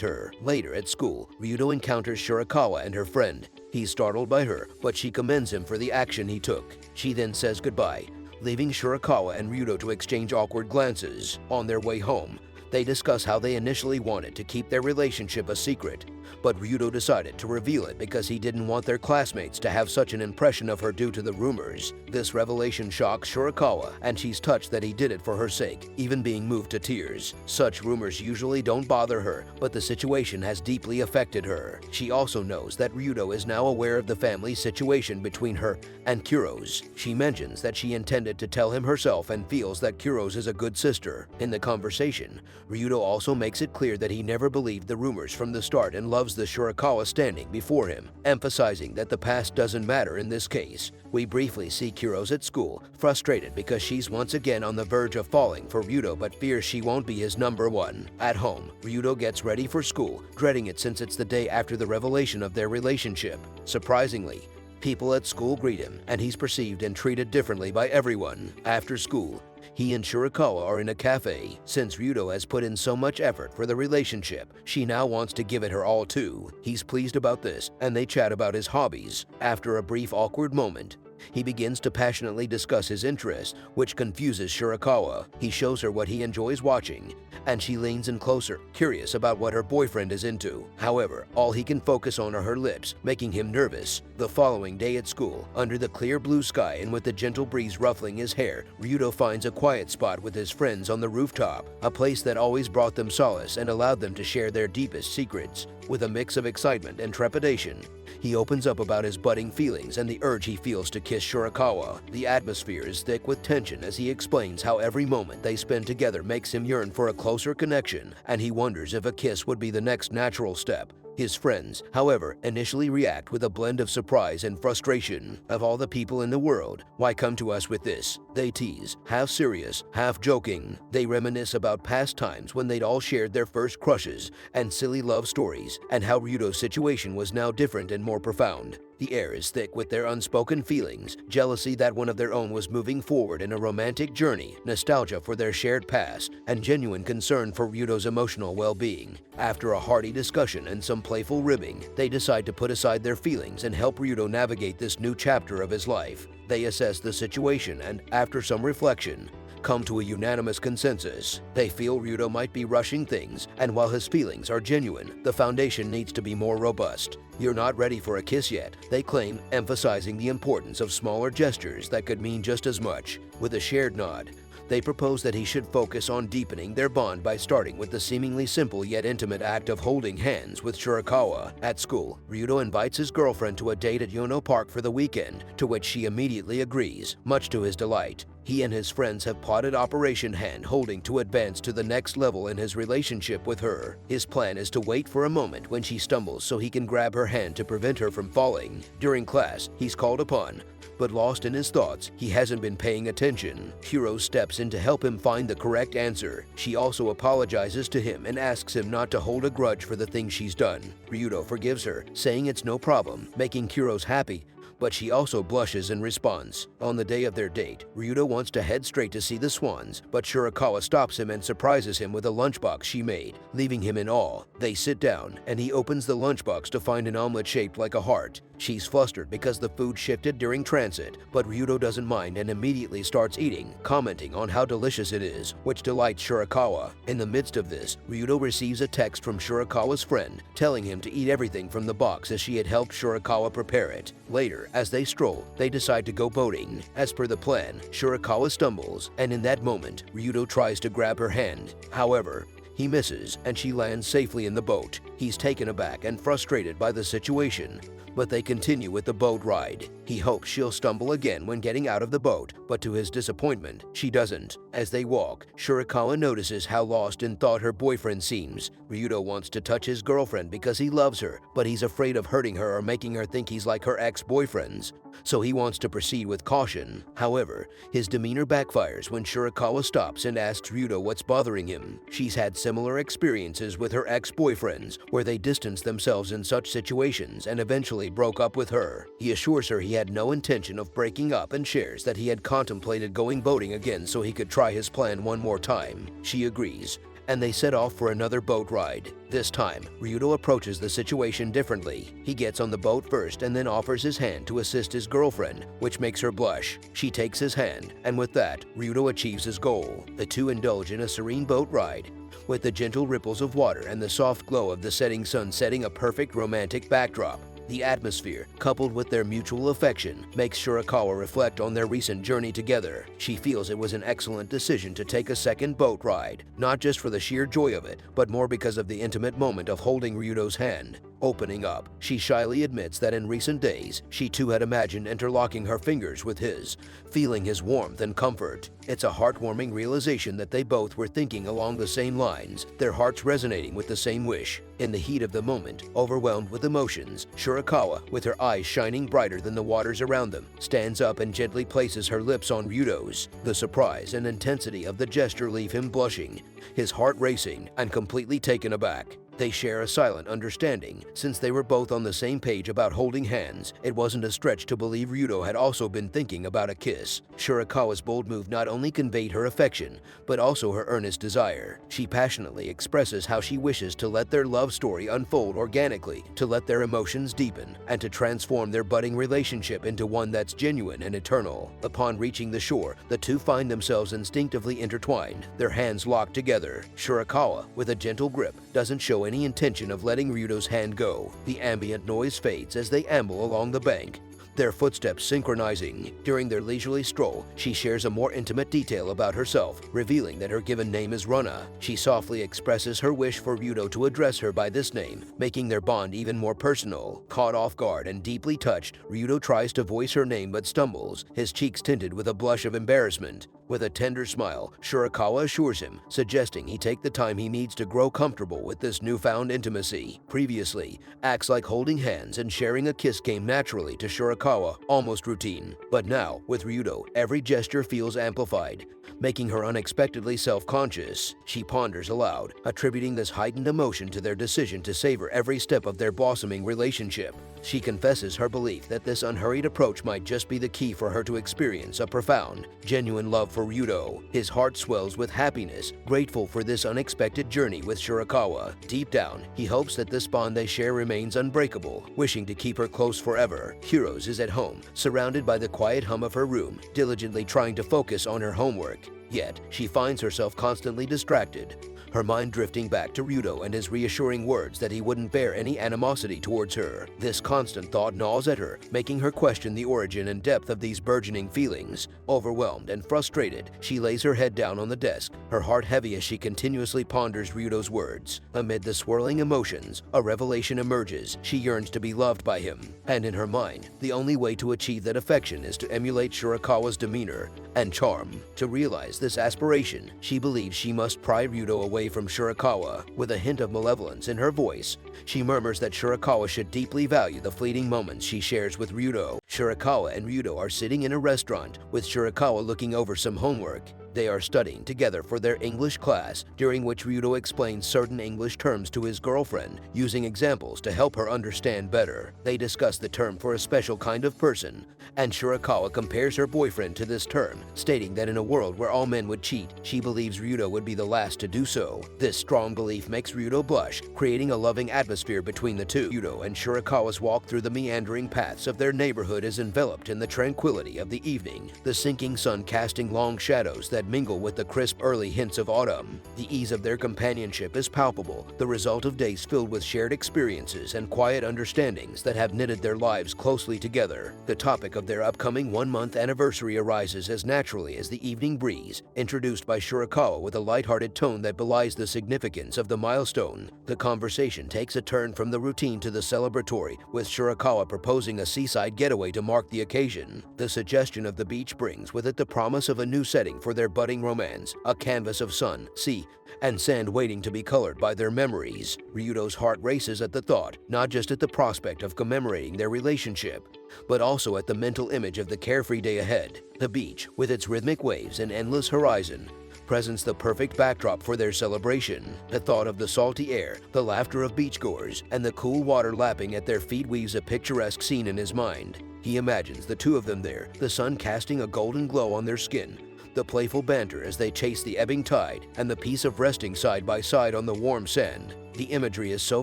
her. Later at school, Ryudo encounters Shirakawa and her friend. He's startled by her, but she commends him for the action he took. She then says goodbye, leaving Shirakawa and Ryudo to exchange awkward glances. On their way home, they discuss how they initially wanted to keep their relationship a secret, but Ryudo decided to reveal it because he didn't want their classmates to have such an impression of her due to the rumors. This revelation shocks Shirakawa, and she's touched that he did it for her sake, even being moved to tears. Such rumors usually don't bother her, but the situation has deeply affected her. She also knows that Ryudo is now aware of the family situation between her and Kuro's. She mentions that she intended to tell him herself and feels that Kuro's is a good sister. In the conversation, Ryudo also makes it clear that he never believed the rumors from the start and loves the Shirakawa standing before him, emphasizing that the past doesn't matter in this case. We briefly see Kuro's at school, frustrated because she's once again on the verge of falling for Ryudo but fears she won't be his number one. At home, Ryudo gets ready for school, dreading it since it's the day after the revelation of their relationship. Surprisingly, people at school greet him, and he's perceived and treated differently by everyone. After school, he and Shirakawa are in a cafe. Since Ryudo has put in so much effort for the relationship, she now wants to give it her all too. He's pleased about this, and they chat about his hobbies. After a brief awkward moment, he begins to passionately discuss his interests, which confuses Shirakawa. He shows her what he enjoys watching, and she leans in closer, curious about what her boyfriend is into. However, all he can focus on are her lips, making him nervous. The following day at school, under the clear blue sky and with the gentle breeze ruffling his hair, Ryudo finds a quiet spot with his friends on the rooftop, a place that always brought them solace and allowed them to share their deepest secrets. With a mix of excitement and trepidation, he opens up about his budding feelings and the urge he feels to kiss Shirakawa. The atmosphere is thick with tension as he explains how every moment they spend together makes him yearn for a closer connection, and he wonders if a kiss would be the next natural step. His friends, however, initially react with a blend of surprise and frustration. Of all the people in the world, why come to us with this? They tease, half serious, half joking. They reminisce about past times when they'd all shared their first crushes and silly love stories, and how Ryudo's situation was now different and more profound. The air is thick with their unspoken feelings, jealousy that one of their own was moving forward in a romantic journey, nostalgia for their shared past, and genuine concern for Ryudo's emotional well-being. After a hearty discussion and some playful ribbing, they decide to put aside their feelings and help Ryudo navigate this new chapter of his life. They assess the situation and, after some reflection, come to a unanimous consensus. They feel Ryudo might be rushing things, and while his feelings are genuine, the foundation needs to be more robust. "You're not ready for a kiss yet," they claim, emphasizing the importance of smaller gestures that could mean just as much. With a shared nod, they propose that he should focus on deepening their bond by starting with the seemingly simple yet intimate act of holding hands with Shirakawa. At school, Ryudo invites his girlfriend to a date at Yono Park for the weekend, to which she immediately agrees, much to his delight. He and his friends have plotted Operation Hand Holding to advance to the next level in his relationship with her. His plan is to wait for a moment when she stumbles so he can grab her hand to prevent her from falling. During class, he's called upon, but lost in his thoughts, he hasn't been paying attention. Hiro steps in to help him find the correct answer. She also apologizes to him and asks him not to hold a grudge for the things she's done. Ryudo forgives her, saying it's no problem, making Kuros happy, but she also blushes in response. On the day of their date, Ryudo wants to head straight to see the swans, but Shirakawa stops him and surprises him with a lunchbox she made, leaving him in awe. They sit down, and he opens the lunchbox to find an omelet shaped like a heart. She's flustered because the food shifted during transit, but Ryudo doesn't mind and immediately starts eating, commenting on how delicious it is, which delights Shirakawa. In the midst of this, Ryudo receives a text from Shirakawa's friend, telling him to eat everything from the box as she had helped Shirakawa prepare it. Later, as they stroll, they decide to go boating. As per the plan, Shirakawa stumbles, and in that moment, Ryudo tries to grab her hand. However, he misses, and she lands safely in the boat. He's taken aback and frustrated by the situation, but they continue with the boat ride. He hopes she'll stumble again when getting out of the boat, but to his disappointment, she doesn't. As they walk, Shirakawa notices how lost in thought her boyfriend seems. Ryudo wants to touch his girlfriend because he loves her, but he's afraid of hurting her or making her think he's like her ex-boyfriends, so he wants to proceed with caution. However, his demeanor backfires when Shirakawa stops and asks Ryudo what's bothering him. She's had similar experiences with her ex-boyfriends, where they distanced themselves in such situations and eventually broke up with her. He assures her he had no intention of breaking up and shares that he had contemplated going boating again so he could try his plan one more time. She agrees, and they set off for another boat ride. This time, Ryudo approaches the situation differently. He gets on the boat first and then offers his hand to assist his girlfriend, which makes her blush. She takes his hand, and with that, Ryudo achieves his goal. The two indulge in a serene boat ride, with the gentle ripples of water and the soft glow of the setting sun setting a perfect romantic backdrop. The atmosphere, coupled with their mutual affection, makes Shirakawa reflect on their recent journey together. She feels it was an excellent decision to take a second boat ride, not just for the sheer joy of it, but more because of the intimate moment of holding Ryudo's hand. Opening up, she shyly admits that in recent days, she too had imagined interlocking her fingers with his, feeling his warmth and comfort. It's a heartwarming realization that they both were thinking along the same lines, their hearts resonating with the same wish. In the heat of the moment, overwhelmed with emotions, Shirakawa, with her eyes shining brighter than the waters around them, stands up and gently places her lips on Ryudo's. The surprise and intensity of the gesture leave him blushing, his heart racing, and completely taken aback. They share a silent understanding. Since they were both on the same page about holding hands, it wasn't a stretch to believe Ryudo had also been thinking about a kiss. Shirakawa's bold move not only conveyed her affection, but also her earnest desire. She passionately expresses how she wishes to let their love story unfold organically, to let their emotions deepen, and to transform their budding relationship into one that's genuine and eternal. Upon reaching the shore, the two find themselves instinctively intertwined, their hands locked together. Shirakawa, with a gentle grip, doesn't show any intention of letting Ryudo's hand go. The ambient noise fades as they amble along the bank, their footsteps synchronizing. During their leisurely stroll, she shares a more intimate detail about herself, revealing that her given name is Runa. She softly expresses her wish for Ryudo to address her by this name, making their bond even more personal. Caught off guard and deeply touched, Ryudo tries to voice her name but stumbles, his cheeks tinted with a blush of embarrassment. With a tender smile, Shirakawa assures him, suggesting he take the time he needs to grow comfortable with this newfound intimacy. Previously, acts like holding hands and sharing a kiss came naturally to Shirakawa, almost routine. But now, with Ryudo, every gesture feels amplified, making her unexpectedly self-conscious. She ponders aloud, attributing this heightened emotion to their decision to savor every step of their blossoming relationship. She confesses her belief that this unhurried approach might just be the key for her to experience a profound, genuine love for Ryudo. His heart swells with happiness, grateful for this unexpected journey with Shirakawa. Deep down, he hopes that this bond they share remains unbreakable, wishing to keep her close forever. Heroes is at home, surrounded by the quiet hum of her room, diligently trying to focus on her homework. Yet, she finds herself constantly distracted, her mind drifting back to Ryudo and his reassuring words that he wouldn't bear any animosity towards her. This constant thought gnaws at her, making her question the origin and depth of these burgeoning feelings. Overwhelmed and frustrated, she lays her head down on the desk, her heart heavy as she continuously ponders Ryudo's words. Amid the swirling emotions, a revelation emerges. She yearns to be loved by him, and in her mind, the only way to achieve that affection is to emulate Shirakawa's demeanor and charm. To realize this aspiration, she believes she must pry Ryudo away from Shirakawa. With a hint of malevolence in her voice, she murmurs that Shirakawa should deeply value the fleeting moments she shares with Ryudo. Shirakawa and Ryudo are sitting in a restaurant, with Shirakawa looking over some homework. They are studying together for their English class, during which Ryudo explains certain English terms to his girlfriend, using examples to help her understand better. They discuss the term for a special kind of person, and Shirakawa compares her boyfriend to this term, stating that in a world where all men would cheat, she believes Ryudo would be the last to do so. This strong belief makes Ryudo blush, creating a loving atmosphere between the two. Ryudo and Shirakawa's walk through the meandering paths of their neighborhood is enveloped in the tranquility of the evening, the sinking sun casting long shadows that mingle with the crisp early hints of autumn. The ease of their companionship is palpable, the result of days filled with shared experiences and quiet understandings that have knitted their lives closely together. The topic of their upcoming one-month anniversary arises as naturally as the evening breeze, introduced by Shirakawa with a lighthearted tone that belies the significance of the milestone. The conversation takes a turn from the routine to the celebratory, with Shirakawa proposing a seaside getaway to mark the occasion. The suggestion of the beach brings with it the promise of a new setting for their budding romance, a canvas of sun, sea, and sand waiting to be colored by their memories. Ryudo's heart races at the thought, not just at the prospect of commemorating their relationship, but also at the mental image of the carefree day ahead. The beach, with its rhythmic waves and endless horizon, presents the perfect backdrop for their celebration. The thought of the salty air, the laughter of beachgoers, and the cool water lapping at their feet weaves a picturesque scene in his mind. He imagines the two of them there, the sun casting a golden glow on their skin, the playful banter as they chase the ebbing tide, and the peace of resting side by side on the warm sand. The imagery is so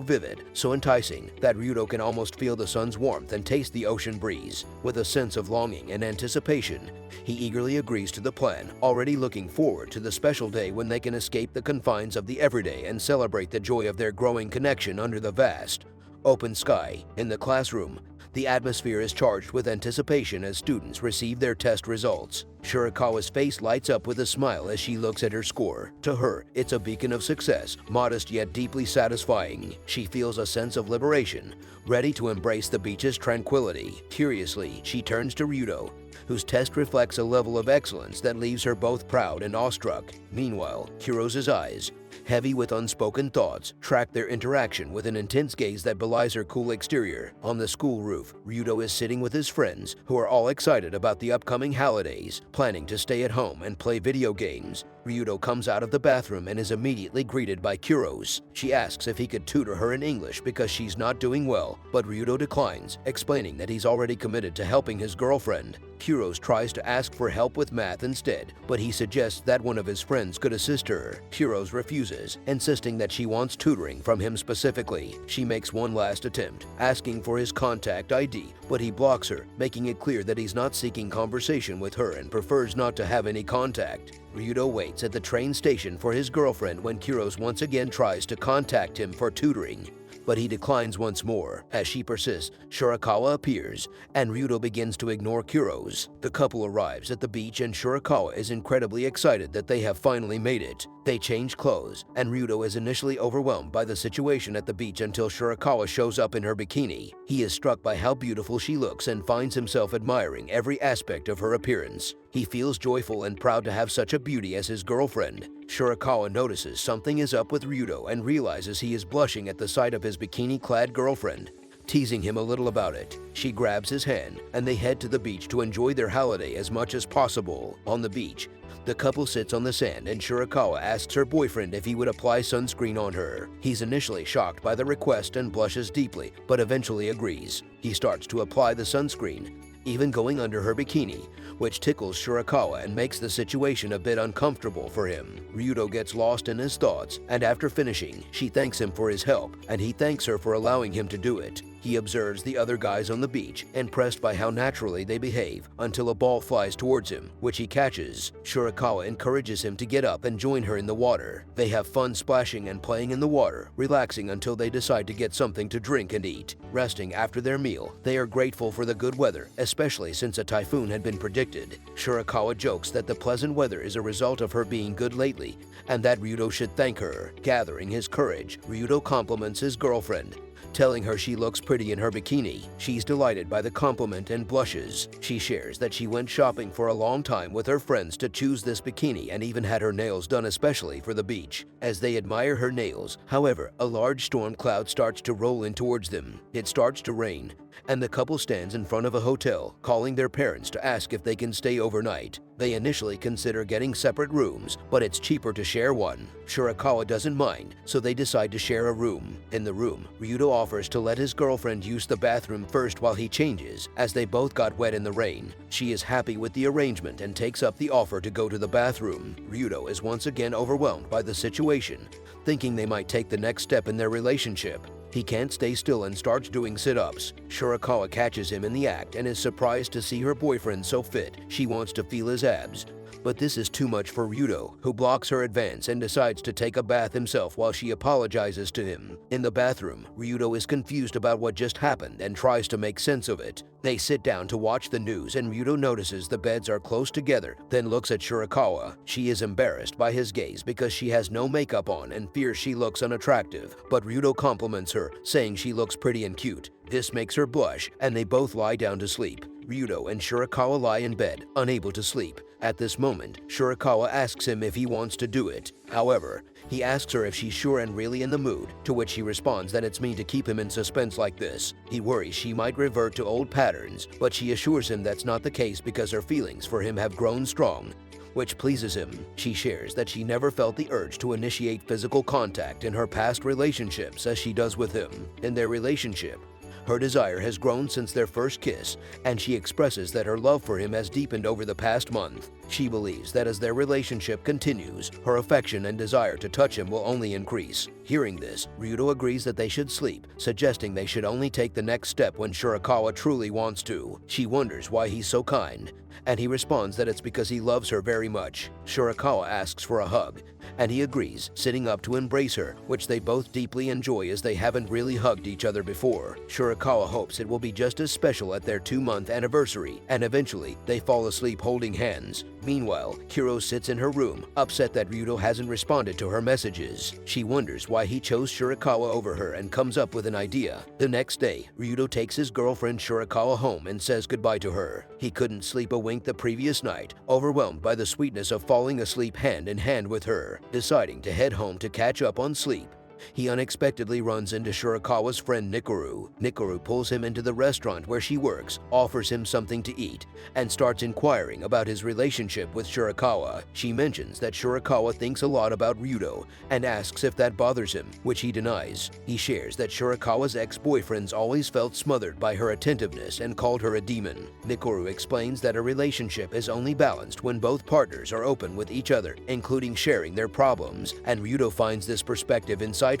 vivid, so enticing, that Ryudo can almost feel the sun's warmth and taste the ocean breeze. With a sense of longing and anticipation, he eagerly agrees to the plan, already looking forward to the special day when they can escape the confines of the everyday and celebrate the joy of their growing connection under the vast, open sky. In the classroom, the atmosphere is charged with anticipation as students receive their test results. Shirakawa's face lights up with a smile as she looks at her score. To her, it's a beacon of success, modest yet deeply satisfying. She feels a sense of liberation, ready to embrace the beach's tranquility. Curiously, she turns to Ryudo, whose test reflects a level of excellence that leaves her both proud and awestruck. Meanwhile, Kurosa's eyes, heavy with unspoken thoughts, track their interaction with an intense gaze that belies her cool exterior. On the school roof, Ryudo is sitting with his friends, who are all excited about the upcoming holidays, planning to stay at home and play video games. Ryudo comes out of the bathroom and is immediately greeted by Kuros. She asks if he could tutor her in English because she's not doing well, but Ryudo declines, explaining that he's already committed to helping his girlfriend. Kuros tries to ask for help with math instead, but he suggests that one of his friends could assist her. Kuros refuses, insisting that she wants tutoring from him specifically. She makes one last attempt, asking for his contact ID, but he blocks her, making it clear that he's not seeking conversation with her and prefers not to have any contact. Ryudo waits at the train station for his girlfriend when Kuros once again tries to contact him for tutoring, but he declines once more. As she persists, Shirakawa appears, and Ryudo begins to ignore Kuros. The couple arrives at the beach and Shirakawa is incredibly excited that they have finally made it. They change clothes, and Ryudo is initially overwhelmed by the situation at the beach until Shirakawa shows up in her bikini. He is struck by how beautiful she looks and finds himself admiring every aspect of her appearance. He feels joyful and proud to have such a beauty as his girlfriend. Shirakawa notices something is up with Ryudo and realizes he is blushing at the sight of his bikini-clad girlfriend, teasing him a little about it. She grabs his hand, and they head to the beach to enjoy their holiday as much as possible. On the beach, the couple sits on the sand and Shirakawa asks her boyfriend if he would apply sunscreen on her. He's initially shocked by the request and blushes deeply, but eventually agrees. He starts to apply the sunscreen, even going under her bikini, which tickles Shirakawa and makes the situation a bit uncomfortable for him. Ryudo gets lost in his thoughts, and after finishing, she thanks him for his help, and he thanks her for allowing him to do it. He observes the other guys on the beach, impressed by how naturally they behave, until a ball flies towards him, which he catches. Shirakawa encourages him to get up and join her in the water. They have fun splashing and playing in the water, relaxing until they decide to get something to drink and eat. Resting after their meal, they are grateful for the good weather, especially since a typhoon had been predicted. Shirakawa jokes that the pleasant weather is a result of her being good lately, and that Ryudo should thank her. Gathering his courage, Ryudo compliments his girlfriend, telling her she looks pretty in her bikini. She's delighted by the compliment and blushes. She shares that she went shopping for a long time with her friends to choose this bikini and even had her nails done especially for the beach. As they admire her nails, however, a large storm cloud starts to roll in towards them. It starts to rain, and the couple stands in front of a hotel, calling their parents to ask if they can stay overnight. They initially consider getting separate rooms, but it's cheaper to share one. Shirakawa doesn't mind, so they decide to share a room. In the room, Ryudo offers to let his girlfriend use the bathroom first while he changes, as they both got wet in the rain. She is happy with the arrangement and takes up the offer to go to the bathroom. Ryudo is once again overwhelmed by the situation, thinking they might take the next step in their relationship. He can't stay still and starts doing sit-ups. Shirakawa catches him in the act and is surprised to see her boyfriend so fit she wants to feel his abs. But this is too much for Ryudo, who blocks her advance and decides to take a bath himself while she apologizes to him. In the bathroom, Ryudo is confused about what just happened and tries to make sense of it. They sit down to watch the news and Ryudo notices the beds are close together, then looks at Shirakawa. She is embarrassed by his gaze because she has no makeup on and fears she looks unattractive, but Ryudo compliments her, saying she looks pretty and cute. This makes her blush, and they both lie down to sleep. Ryudo and Shirakawa lie in bed, unable to sleep. At this moment, Shirakawa asks him if he wants to do it. However, he asks her if she's sure and really in the mood, to which she responds that it's mean to keep him in suspense like this. He worries she might revert to old patterns, but she assures him that's not the case because her feelings for him have grown strong, which pleases him. She shares that she never felt the urge to initiate physical contact in her past relationships as she does with him. In their relationship, her desire has grown since their first kiss, and she expresses that her love for him has deepened over the past month. She believes that as their relationship continues, her affection and desire to touch him will only increase. Hearing this, Ryudo agrees that they should sleep, suggesting they should only take the next step when Shirakawa truly wants to. She wonders why he's so kind, and he responds that it's because he loves her very much. Shirakawa asks for a hug, and he agrees, sitting up to embrace her, which they both deeply enjoy as they haven't really hugged each other before. Shirakawa hopes it will be just as special at their 2-month anniversary, and eventually, they fall asleep holding hands. Meanwhile, Kiro sits in her room, upset that Ryudo hasn't responded to her messages. She wonders why he chose Shirakawa over her and comes up with an idea. The next day, Ryudo takes his girlfriend Shirakawa home and says goodbye to her. He couldn't sleep a wink the previous night, overwhelmed by the sweetness of falling asleep hand in hand with her. Deciding to head home to catch up on sleep, he unexpectedly runs into Shirakawa's friend Nikoru. Nikoru pulls him into the restaurant where she works, offers him something to eat, and starts inquiring about his relationship with Shirakawa. She mentions that Shirakawa thinks a lot about Ryudo and asks if that bothers him, which he denies. He shares that Shirakawa's ex-boyfriends always felt smothered by her attentiveness and called her a demon. Nikoru explains that a relationship is only balanced when both partners are open with each other, including sharing their problems, and Ryudo finds this perspective insightful.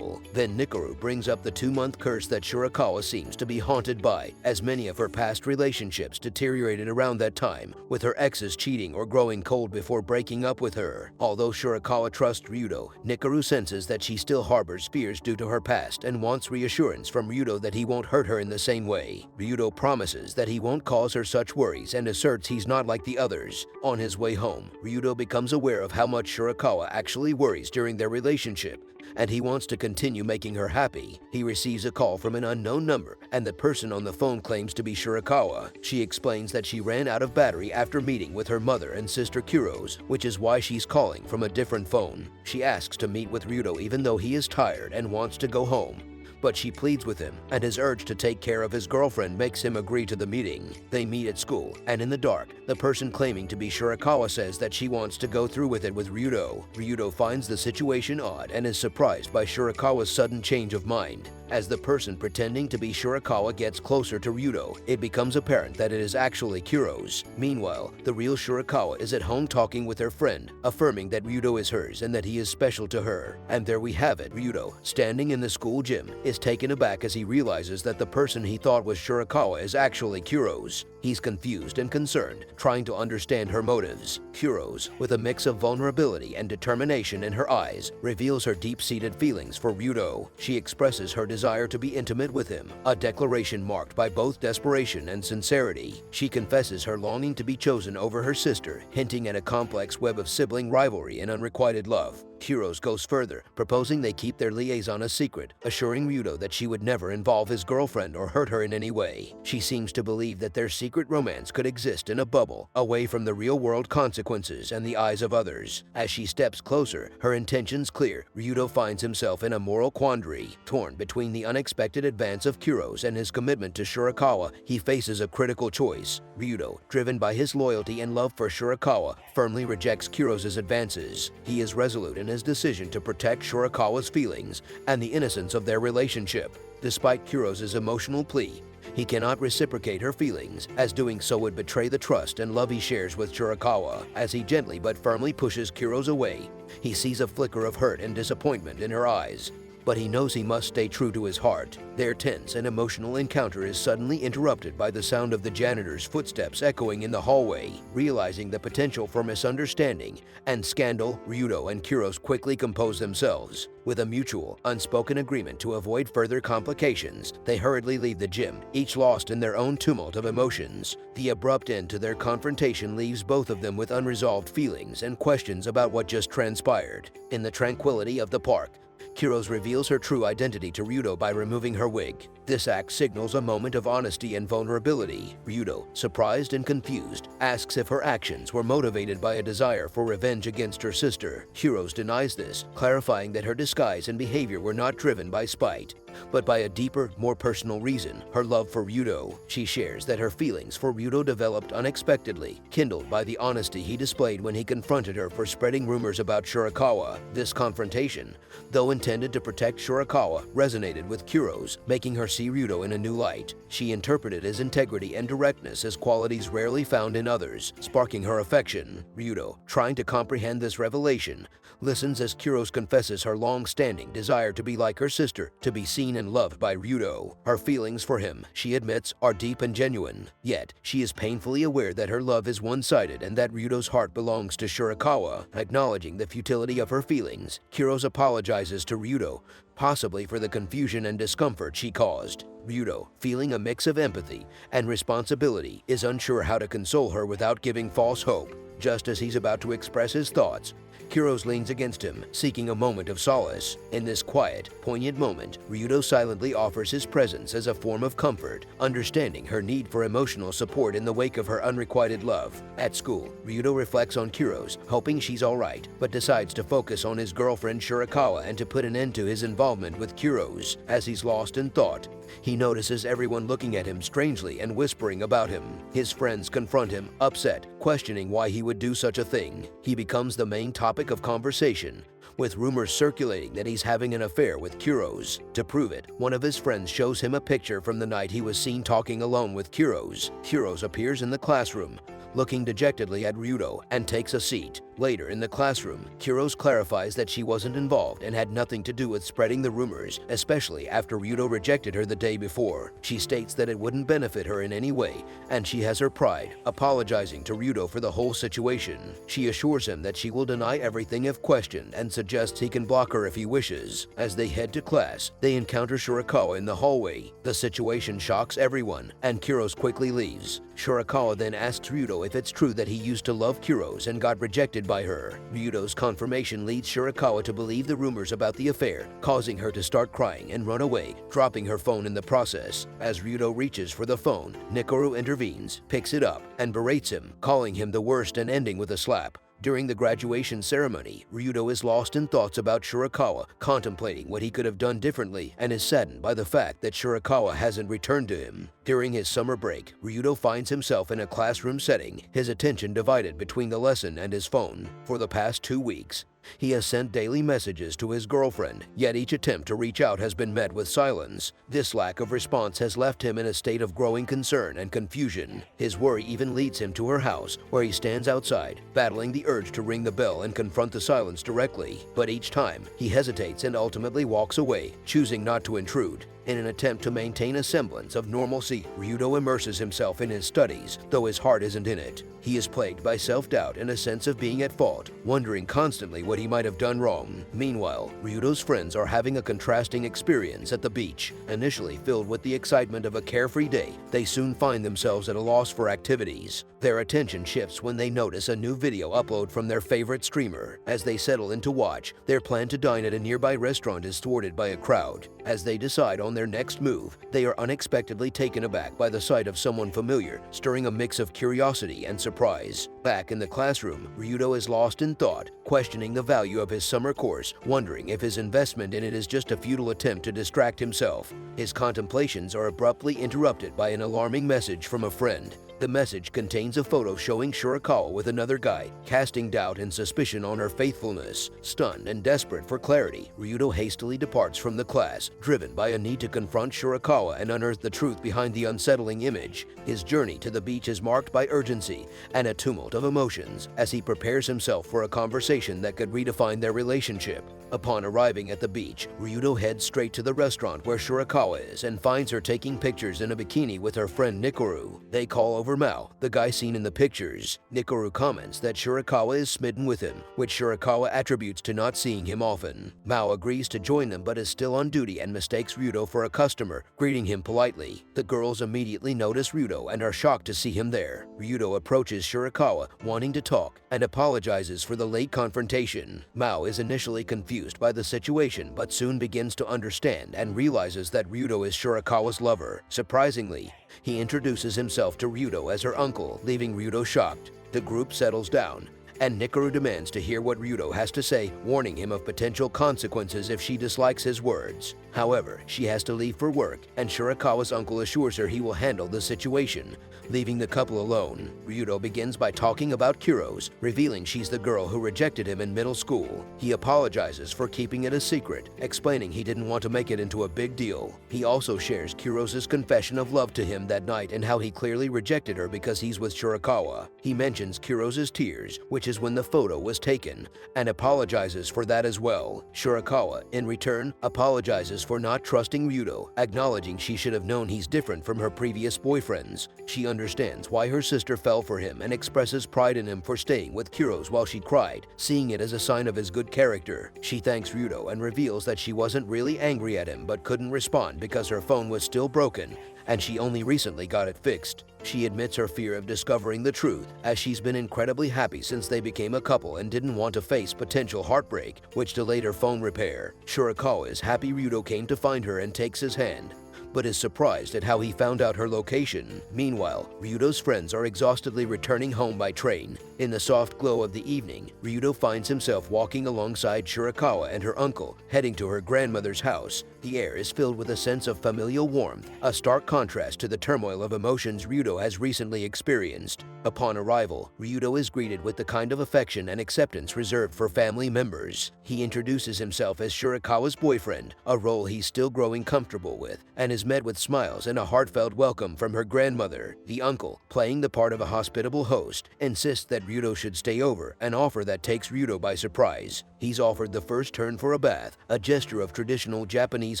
Then Nikoru brings up the 2-month curse that Shirakawa seems to be haunted by, as many of her past relationships deteriorated around that time, with her exes cheating or growing cold before breaking up with her. Although Shirakawa trusts Ryudo, Nikoru senses that she still harbors fears due to her past and wants reassurance from Ryudo that he won't hurt her in the same way. Ryudo promises that he won't cause her such worries and asserts he's not like the others. On his way home, Ryudo becomes aware of how much Shirakawa actually worries during their relationship, and he wants to continue making her happy. He receives a call from an unknown number, and the person on the phone claims to be Shirakawa. She explains that she ran out of battery after meeting with her mother and sister Kuro's, which is why she's calling from a different phone. She asks to meet with Ryudo even though he is tired and wants to go home, but she pleads with him, and his urge to take care of his girlfriend makes him agree to the meeting. They meet at school, and in the dark, the person claiming to be Shirakawa says that she wants to go through with it with Ryudo. Ryudo finds the situation odd and is surprised by Shirakawa's sudden change of mind. As the person pretending to be Shirakawa gets closer to Ryudo, it becomes apparent that it is actually Kuro's. Meanwhile, the real Shirakawa is at home talking with her friend, affirming that Ryudo is hers and that he is special to her. And there we have it. Ryudo, standing in the school gym, is taken aback as he realizes that the person he thought was Shirakawa is actually Kuro's. He's confused and concerned, trying to understand her motives. Kuro's, with a mix of vulnerability and determination in her eyes, reveals her deep-seated feelings for Ryudo. She expresses her desire to be intimate with him, a declaration marked by both desperation and sincerity. She confesses her longing to be chosen over her sister, hinting at a complex web of sibling rivalry and unrequited love. Kuros goes further, proposing they keep their liaison a secret, assuring Ryudo that she would never involve his girlfriend or hurt her in any way. She seems to believe that their secret romance could exist in a bubble, away from the real-world consequences and the eyes of others. As she steps closer, her intentions clear, Ryudo finds himself in a moral quandary. Torn between the unexpected advance of Kuros and his commitment to Shirakawa, he faces a critical choice. Ryudo, driven by his loyalty and love for Shirakawa, firmly rejects Kuros' advances. He is resolute in his decision to protect Shirakawa's feelings and the innocence of their relationship. Despite Kuros' emotional plea, he cannot reciprocate her feelings, as doing so would betray the trust and love he shares with Shirakawa. As he gently but firmly pushes Kuros away, he sees a flicker of hurt and disappointment in her eyes. But he knows he must stay true to his heart. Their tense and emotional encounter is suddenly interrupted by the sound of the janitor's footsteps echoing in the hallway. Realizing the potential for misunderstanding and scandal, Ryudo and Kuros quickly compose themselves. With a mutual, unspoken agreement to avoid further complications, they hurriedly leave the gym, each lost in their own tumult of emotions. The abrupt end to their confrontation leaves both of them with unresolved feelings and questions about what just transpired. In the tranquility of the park, Kuros reveals her true identity to Ryudo by removing her wig. This act signals a moment of honesty and vulnerability. Ryudo, surprised and confused, asks if her actions were motivated by a desire for revenge against her sister. Kuros denies this, clarifying that her disguise and behavior were not driven by spite, but by a deeper, more personal reason, her love for Ryudo. She shares that her feelings for Ryudo developed unexpectedly, kindled by the honesty he displayed when he confronted her for spreading rumors about Shirakawa. This confrontation, though intended to protect Shirakawa, resonated with Kuros, making her see Ryudo in a new light. She interpreted his integrity and directness as qualities rarely found in others, sparking her affection. Ryudo, trying to comprehend this revelation, listens as Kuros confesses her long-standing desire to be like her sister, to be seen and loved by Ryudo. Her feelings for him, she admits, are deep and genuine. Yet, she is painfully aware that her love is one-sided and that Ryudo's heart belongs to Shirakawa. Acknowledging the futility of her feelings, Kuros apologizes to Ryudo, possibly for the confusion and discomfort she caused. Ryudo, feeling a mix of empathy and responsibility, is unsure how to console her without giving false hope. Just as he's about to express his thoughts, Kuros leans against him, seeking a moment of solace. In this quiet, poignant moment, Ryudo silently offers his presence as a form of comfort, understanding her need for emotional support in the wake of her unrequited love. At school, Ryudo reflects on Kuros, hoping she's alright, but decides to focus on his girlfriend Shirakawa and to put an end to his involvement with Kuros. As he's lost in thought, he notices everyone looking at him strangely and whispering about him. His friends confront him, upset, questioning why he would do such a thing. He becomes the main topic of conversation, with rumors circulating that he's having an affair with Kuros. To prove it, one of his friends shows him a picture from the night he was seen talking alone with Kuros. Kuros appears in the classroom, looking dejectedly at Ryudo, and takes a seat. Later in the classroom, Kuros clarifies that she wasn't involved and had nothing to do with spreading the rumors, especially after Ryudo rejected her the day before. She states that it wouldn't benefit her in any way, and she has her pride, apologizing to Ryudo for the whole situation. She assures him that she will deny everything if questioned and suggests he can block her if he wishes. As they head to class, they encounter Shirakawa in the hallway. The situation shocks everyone, and Kuros quickly leaves. Shirakawa then asks Ryudo if it's true that he used to love Kuros and got rejected by her. Ryudo's confirmation leads Shirakawa to believe the rumors about the affair, causing her to start crying and run away, dropping her phone in the process. As Ryudo reaches for the phone, Nikoru intervenes, picks it up, and berates him, calling him the worst and ending with a slap. During the graduation ceremony, Ryudo is lost in thoughts about Shirakawa, contemplating what he could have done differently, and is saddened by the fact that Shirakawa hasn't returned to him. During his summer break, Ryudo finds himself in a classroom setting, his attention divided between the lesson and his phone. For the past 2 weeks, he has sent daily messages to his girlfriend, yet each attempt to reach out has been met with silence. This lack of response has left him in a state of growing concern and confusion. His worry even leads him to her house, where he stands outside, battling the urge to ring the bell and confront the silence directly. But each time, he hesitates and ultimately walks away, choosing not to intrude. In an attempt to maintain a semblance of normalcy, Ryudo immerses himself in his studies, though his heart isn't in it. He is plagued by self-doubt and a sense of being at fault, wondering constantly what he might have done wrong. Meanwhile, Ryudo's friends are having a contrasting experience at the beach. Initially filled with the excitement of a carefree day, they soon find themselves at a loss for activities. Their attention shifts when they notice a new video upload from their favorite streamer. As they settle in to watch, their plan to dine at a nearby restaurant is thwarted by a crowd. As they decide on their next move, they are unexpectedly taken aback by the sight of someone familiar, stirring a mix of curiosity and surprise. Back in the classroom, Ryudo is lost in thought, questioning the value of his summer course, wondering if his investment in it is just a futile attempt to distract himself. His contemplations are abruptly interrupted by an alarming message from a friend. The message contains a photo showing Shirakawa with another guy, casting doubt and suspicion on her faithfulness. Stunned and desperate for clarity, Ryudo hastily departs from the class, driven by a need to confront Shirakawa and unearth the truth behind the unsettling image. His journey to the beach is marked by urgency and a tumult of emotions as he prepares himself for a conversation that could redefine their relationship. Upon arriving at the beach, Ryudo heads straight to the restaurant where Shirakawa is and finds her taking pictures in a bikini with her friend Nikoru. They call over Mao, the guy seen in the pictures. Nikoru comments that Shirakawa is smitten with him, which Shirakawa attributes to not seeing him often. Mao agrees to join them but is still on duty and mistakes Ryudo for a customer, greeting him politely. The girls immediately notice Ryudo and are shocked to see him there. Ryudo approaches Shirakawa, wanting to talk, and apologizes for the late confrontation. Mao is initially confused by the situation but soon begins to understand and realizes that Ryudo is Shirakawa's lover. Surprisingly, he introduces himself to Ryudo as her uncle, leaving Ryudo shocked. The group settles down, and Nikoru demands to hear what Ryudo has to say, warning him of potential consequences if she dislikes his words. However, she has to leave for work, and Shirakawa's uncle assures her he will handle the situation, leaving the couple alone. Ryudo begins by talking about Kuros, revealing she's the girl who rejected him in middle school. He apologizes for keeping it a secret, explaining he didn't want to make it into a big deal. He also shares Kuros' confession of love to him that night and how he clearly rejected her because he's with Shirakawa. He mentions Kuros' tears, which is when the photo was taken, and apologizes for that as well. Shirakawa, in return, apologizes for not trusting Ryudo, acknowledging she should have known he's different from her previous boyfriends. She understands why her sister fell for him and expresses pride in him for staying with Kuros while she cried, seeing it as a sign of his good character. She thanks Ryudo and reveals that she wasn't really angry at him but couldn't respond because her phone was still broken and she only recently got it fixed. She admits her fear of discovering the truth, as she's been incredibly happy since they became a couple and didn't want to face potential heartbreak, which delayed her phone repair. Shirakawa is happy Ryudo came to find her and takes his hand, but is surprised at how he found out her location. Meanwhile, Ryudo's friends are exhaustedly returning home by train. In the soft glow of the evening, Ryudo finds himself walking alongside Shirakawa and her uncle, heading to her grandmother's house. The air is filled with a sense of familial warmth, a stark contrast to the turmoil of emotions Ryudo has recently experienced. Upon arrival, Ryudo is greeted with the kind of affection and acceptance reserved for family members. He introduces himself as Shirakawa's boyfriend, a role he's still growing comfortable with, and is met with smiles and a heartfelt welcome from her grandmother. The uncle, playing the part of a hospitable host, insists that Ryudo should stay over, an offer that takes Ryudo by surprise. He's offered the first turn for a bath, a gesture of traditional Japanese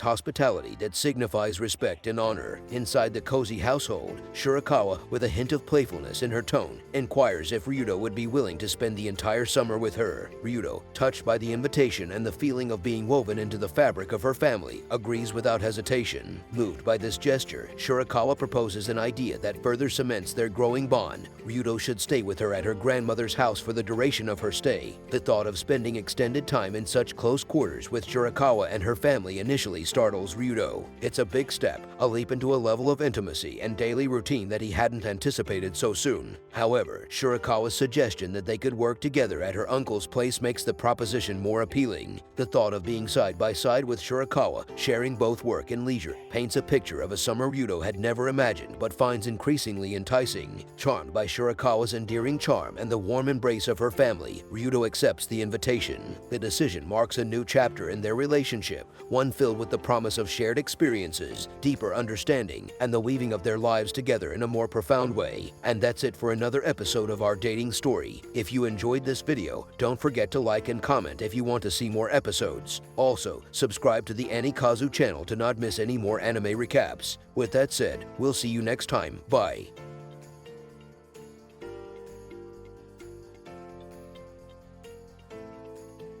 hospitality that signifies respect and honor. Inside the cozy household, Shirakawa, with a hint of playfulness in her tone, inquires if Ryudo would be willing to spend the entire summer with her. Ryudo, touched by the invitation and the feeling of being woven into the fabric of her family, agrees without hesitation. Moved by this gesture, Shirakawa proposes an idea that further cements their growing bond. Ryudo should stay with her at her grandmother's house for the duration of her stay. The thought of spending extended time in such close quarters with Shirakawa and her family initially startles Ryudo. It's a big step, a leap into a level of intimacy and daily routine that he hadn't anticipated so soon. However, Shirakawa's suggestion that they could work together at her uncle's place makes the proposition more appealing. The thought of being side by side with Shirakawa, sharing both work and leisure, paints a picture of a summer Ryudo had never imagined but finds increasingly enticing. Charmed by Shirakawa's endearing charm and the warm embrace of her family, Ryudo accepts the invitation. The decision marks a new chapter in their relationship, one filled with the promise of shared experiences, deeper understanding, and the weaving of their lives together in a more profound way. And that's it for another episode of our dating story. If you enjoyed this video, don't forget to like and comment if you want to see more episodes. Also, subscribe to the Anikazu channel to not miss any more anime recaps. With that said, we'll see you next time. Bye.